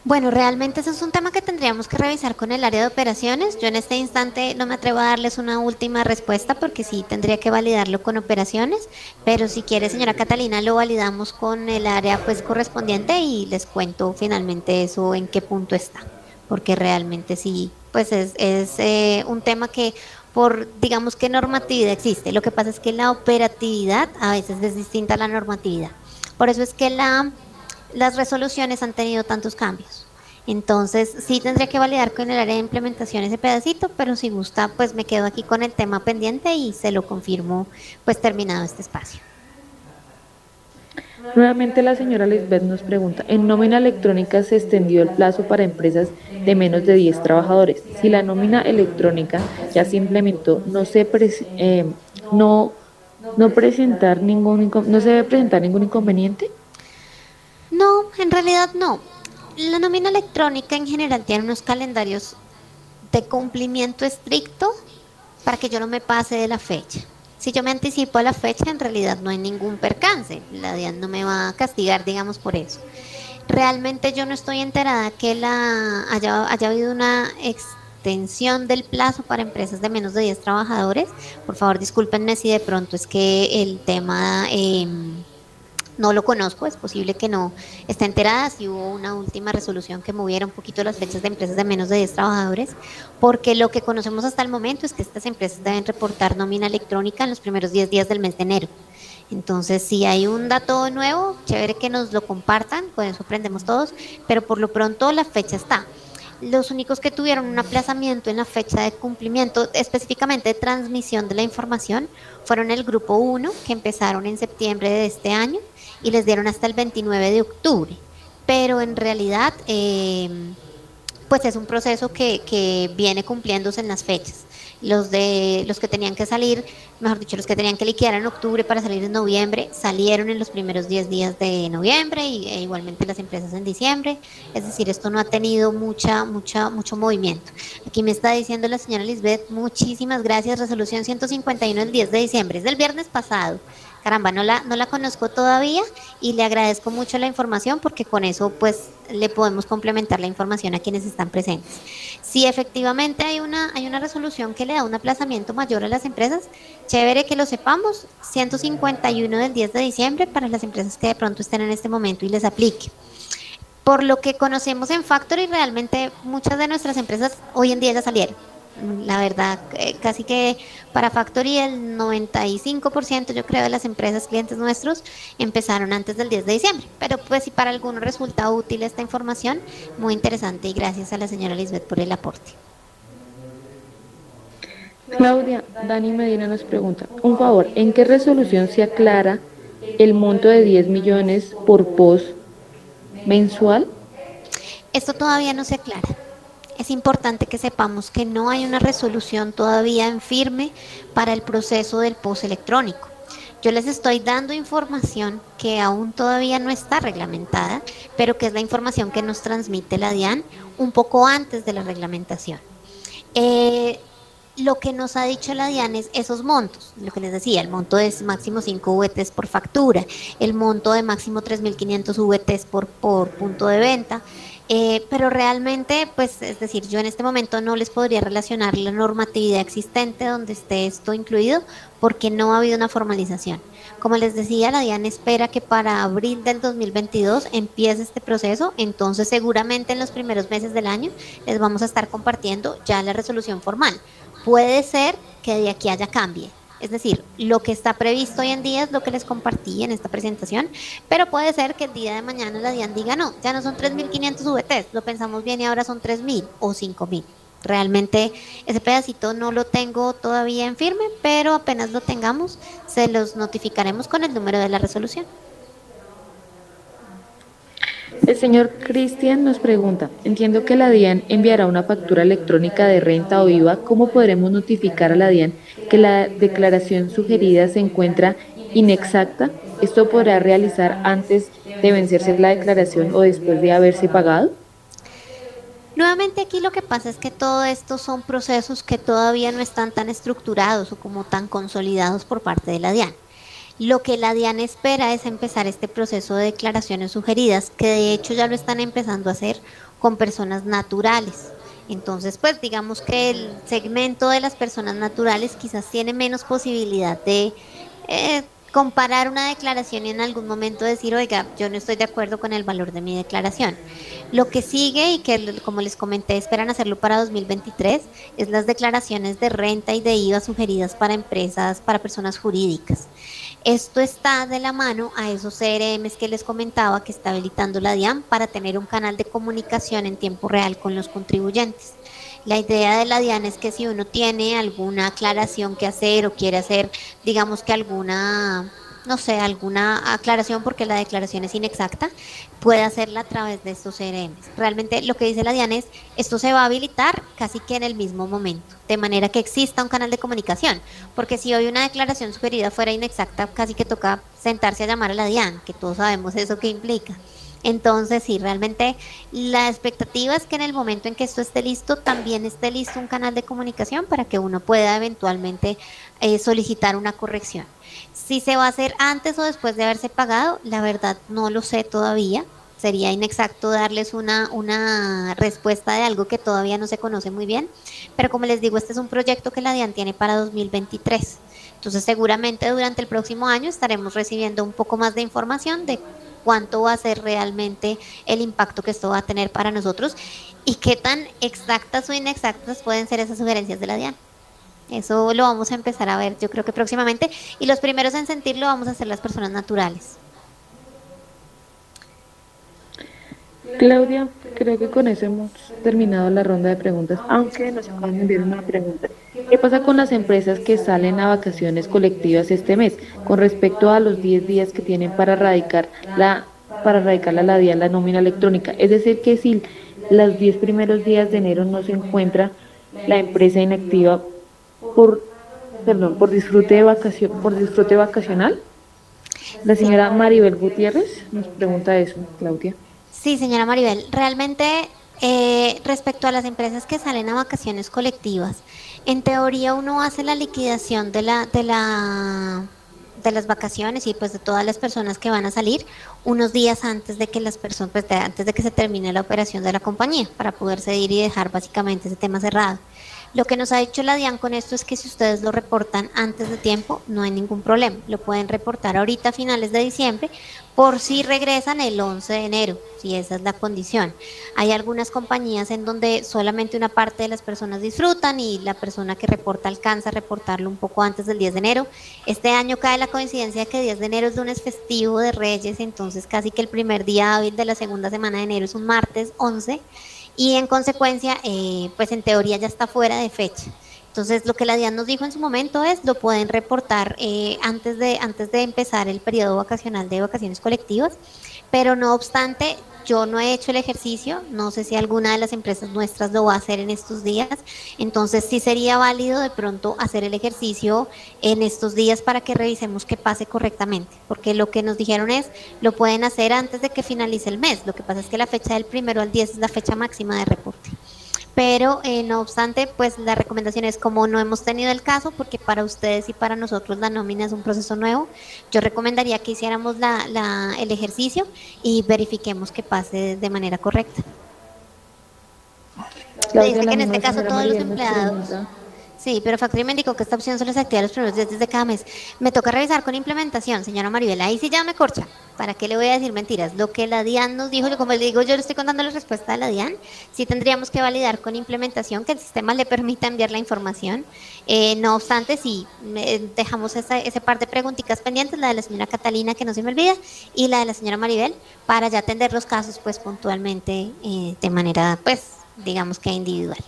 Bueno, realmente ese es un tema que tendríamos que revisar con el área de operaciones. Yo en este instante no me atrevo a darles una última respuesta porque sí tendría que validarlo con operaciones, pero si quiere, señora Catalina, lo validamos con el área pues correspondiente y les cuento finalmente eso en qué punto está, porque realmente sí, pues es un tema que por, digamos que normatividad existe. Lo que pasa es que la operatividad a veces es distinta a la normatividad. Por eso es que las resoluciones han tenido tantos cambios. Entonces, sí tendría que validar con el área de implementación ese pedacito, pero si gusta, pues me quedo aquí con el tema pendiente y se lo confirmo, pues terminado este espacio. Nuevamente la señora Lisbeth nos pregunta, en nómina electrónica se extendió el plazo para empresas de menos de 10 trabajadores. Si la nómina electrónica ya se implementó, no, no se debe presentar ningún inconveniente. No, en realidad no. La nómina electrónica en general tiene unos calendarios de cumplimiento estricto para que yo no me pase de la fecha. Si yo me anticipo a la fecha, en realidad no hay ningún percance. La DIAN no me va a castigar, digamos, por eso. Realmente yo no estoy enterada que haya habido una extensión del plazo para empresas de menos de 10 trabajadores. Por favor, discúlpenme si de pronto es que el tema no lo conozco, es posible que no esté enterada si hubo una última resolución que moviera un poquito las fechas de empresas de menos de 10 trabajadores, porque lo que conocemos hasta el momento es que estas empresas deben reportar nómina electrónica en los primeros 10 días del mes de enero. Entonces, si hay un dato nuevo, chévere que nos lo compartan, con eso aprendemos todos, pero por lo pronto la fecha está. Los únicos que tuvieron un aplazamiento en la fecha de cumplimiento, específicamente de transmisión de la información, fueron el grupo 1, que empezaron en septiembre de este año y les dieron hasta el 29 de octubre. Pero en realidad pues es un proceso que viene cumpliéndose en las fechas. Los que tenían que salir, mejor dicho, los que tenían que liquidar en octubre para salir en noviembre, salieron en los primeros 10 días de noviembre e igualmente las empresas en diciembre. Es decir, esto no ha tenido mucho movimiento. Aquí me está diciendo la señora Lisbeth, muchísimas gracias, resolución 151 del 10 de diciembre, es del viernes pasado. Caramba, no la conozco todavía y le agradezco mucho la información porque con eso pues le podemos complementar la información a quienes están presentes. Si efectivamente hay una resolución que le da un aplazamiento mayor a las empresas, chévere que lo sepamos, 151 del 10 de diciembre para las empresas que de pronto estén en este momento y les aplique. Por lo que conocemos en Factory, realmente muchas de nuestras empresas hoy en día ya salieron. La verdad, casi que para Factory el 95% yo creo de las empresas clientes nuestros empezaron antes del 10 de diciembre. Pero pues si para alguno resulta útil esta información, muy interesante y gracias a la señora Lisbeth por el aporte. Claudia, Dani Medina nos pregunta, un favor, ¿en qué resolución se aclara el monto de 10 millones por post mensual? Esto todavía no se aclara. Es importante que sepamos que no hay una resolución todavía en firme para el proceso del POS electrónico. Yo les estoy dando información que aún todavía no está reglamentada, pero que es la información que nos transmite la DIAN un poco antes de la reglamentación. Lo que nos ha dicho la DIAN es esos montos, lo que les decía, el monto es máximo 5 VTs por factura, el monto de máximo 3.500 VTs por punto de venta, pero realmente, pues, es decir, yo en este momento no les podría relacionar la normatividad existente donde esté esto incluido porque no ha habido una formalización. Como les decía, la DIAN espera que para abril del 2022 empiece este proceso, entonces seguramente en los primeros meses del año les vamos a estar compartiendo ya la resolución formal. Puede ser que de aquí haya cambie. Es decir, lo que está previsto hoy en día es lo que les compartí en esta presentación, pero puede ser que el día de mañana la DIAN diga, no, ya no son 3.500 VTs, lo pensamos bien y ahora son 3.000 o 5.000. Realmente ese pedacito no lo tengo todavía en firme, pero apenas lo tengamos, se los notificaremos con el número de la resolución. El señor Cristian nos pregunta, entiendo que la DIAN enviará una factura electrónica de renta o IVA. ¿Cómo podremos notificar a la DIAN que la declaración sugerida se encuentra inexacta? ¿Esto podrá realizar antes de vencerse la declaración o después de haberse pagado? Nuevamente aquí lo que pasa es que todo esto son procesos que todavía no están tan estructurados o como tan consolidados por parte de la DIAN. Lo que la DIAN espera es empezar este proceso de declaraciones sugeridas, que de hecho ya lo están empezando a hacer con personas naturales. Entonces, pues digamos que el segmento de las personas naturales quizás tiene menos posibilidad de comparar una declaración y en algún momento decir, oiga, yo no estoy de acuerdo con el valor de mi declaración. Lo que sigue y que, como les comenté, esperan hacerlo para 2023 es las declaraciones de renta y de IVA sugeridas para empresas, para personas jurídicas. Esto está de la mano a esos CRMs que les comentaba que está habilitando la DIAN para tener un canal de comunicación en tiempo real con los contribuyentes. La idea de la DIAN es que si uno tiene alguna aclaración que hacer o quiere hacer, digamos que alguna, no sé, alguna aclaración porque la declaración es inexacta, puede hacerla a través de estos CRMs. Realmente lo que dice la DIAN es, esto se va a habilitar casi que en el mismo momento, de manera que exista un canal de comunicación, porque si hoy una declaración sugerida fuera inexacta, casi que toca sentarse a llamar a la DIAN, que todos sabemos eso que implica. Entonces, sí, realmente la expectativa es que en el momento en que esto esté listo, también esté listo un canal de comunicación para que uno pueda eventualmente solicitar una corrección. Si se va a hacer antes o después de haberse pagado, la verdad no lo sé todavía. Sería inexacto darles una respuesta de algo que todavía no se conoce muy bien. Pero como les digo, este es un proyecto que la DIAN tiene para 2023. Entonces, seguramente durante el próximo año estaremos recibiendo un poco más de información de cuánto va a ser realmente el impacto que esto va a tener para nosotros y qué tan exactas o inexactas pueden ser esas sugerencias de la DIAN. Eso lo vamos a empezar a ver yo creo que próximamente y los primeros en sentirlo vamos a ser las personas naturales. Claudia, creo que con eso hemos terminado la ronda de preguntas, aunque nos acaban de enviar una pregunta. ¿Qué pasa con las empresas que salen a vacaciones colectivas este mes con respecto a los 10 días que tienen para radicar la DIAN, la nómina electrónica? Es decir, que si los 10 primeros días de enero no se encuentra la empresa inactiva por, perdón, por disfrute vacacional. La señora Maribel Gutiérrez nos pregunta eso, Claudia. Sí, señora Maribel, realmente respecto a las empresas que salen a vacaciones colectivas, en teoría uno hace la liquidación de las vacaciones y pues de todas las personas que van a salir unos días antes de que las personas, pues, antes de que se termine la operación de la compañía, para poderse ir y dejar básicamente ese tema cerrado. Lo que nos ha dicho la DIAN con esto es que si ustedes lo reportan antes de tiempo, no hay ningún problema. Lo pueden reportar ahorita a finales de diciembre por si regresan el 11 de enero, si esa es la condición. Hay algunas compañías en donde solamente una parte de las personas disfrutan y la persona que reporta alcanza a reportarlo un poco antes del 10 de enero. Este año cae la coincidencia que 10 de enero es lunes festivo de Reyes, entonces casi que el primer día hábil de la segunda semana de enero es un martes 11 y en consecuencia, pues en teoría ya está fuera de fecha. Entonces, lo que la DIAN nos dijo en su momento es, lo pueden reportar antes de empezar el periodo vacacional de vacaciones colectivas, pero no obstante, yo no he hecho el ejercicio, no sé si alguna de las empresas nuestras lo va a hacer en estos días, entonces sí sería válido de pronto hacer el ejercicio en estos días para que revisemos que pase correctamente, porque lo que nos dijeron es, lo pueden hacer antes de que finalice el mes, lo que pasa es que la fecha del 1 al 10 es la fecha máxima de reporte. Pero no obstante, pues la recomendación es como no hemos tenido el caso, porque para ustedes y para nosotros la nómina es un proceso nuevo, yo recomendaría que hiciéramos el ejercicio y verifiquemos que pase de manera correcta. Me Claudia, dice la que en este misma caso señora todos los Maribel nos empleados. pregunta. Sí, pero Factory me indicó que esta opción solo se activa los primeros días de cada mes. Me toca revisar con implementación, señora Maribel. Ahí sí ya me corcha. ¿Para qué le voy a decir mentiras? Lo que la DIAN nos dijo, yo como le digo, yo le estoy contando la respuesta de la DIAN. Sí tendríamos que validar con implementación que el sistema le permita enviar la información. No obstante, sí, dejamos ese par de preguntitas pendientes, la de la señora Catalina, que no se me olvida, y la de la señora Maribel, para ya atender los casos, pues, puntualmente, de manera, pues, digamos que individual.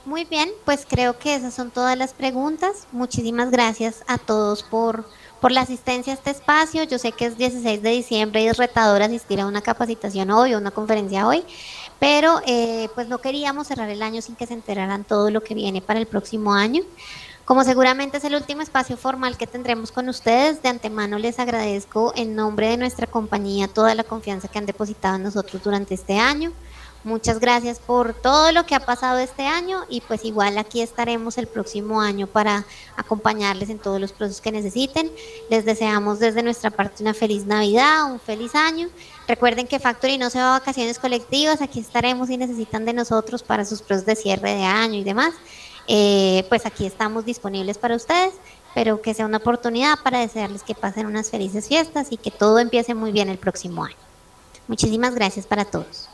Muy bien, pues creo que esas son todas las preguntas. Muchísimas gracias a todos por la asistencia a este espacio. Yo sé que es 16 de diciembre y es retador asistir a una capacitación hoy o una conferencia hoy, pero pues no queríamos cerrar el año sin que se enteraran todo lo que viene para el próximo año. Como seguramente es el último espacio formal que tendremos con ustedes, de antemano les agradezco en nombre de nuestra compañía toda la confianza que han depositado en nosotros durante este año. Muchas gracias por todo lo que ha pasado este año y pues igual aquí estaremos el próximo año para acompañarles en todos los procesos que necesiten. Les deseamos desde nuestra parte una feliz Navidad, un feliz año. Recuerden que Factory no se va a vacaciones colectivas, aquí estaremos si necesitan de nosotros para sus procesos de cierre de año y demás. Pues aquí estamos disponibles para ustedes, pero que sea una oportunidad para desearles que pasen unas felices fiestas y que todo empiece muy bien el próximo año. Muchísimas gracias para todos.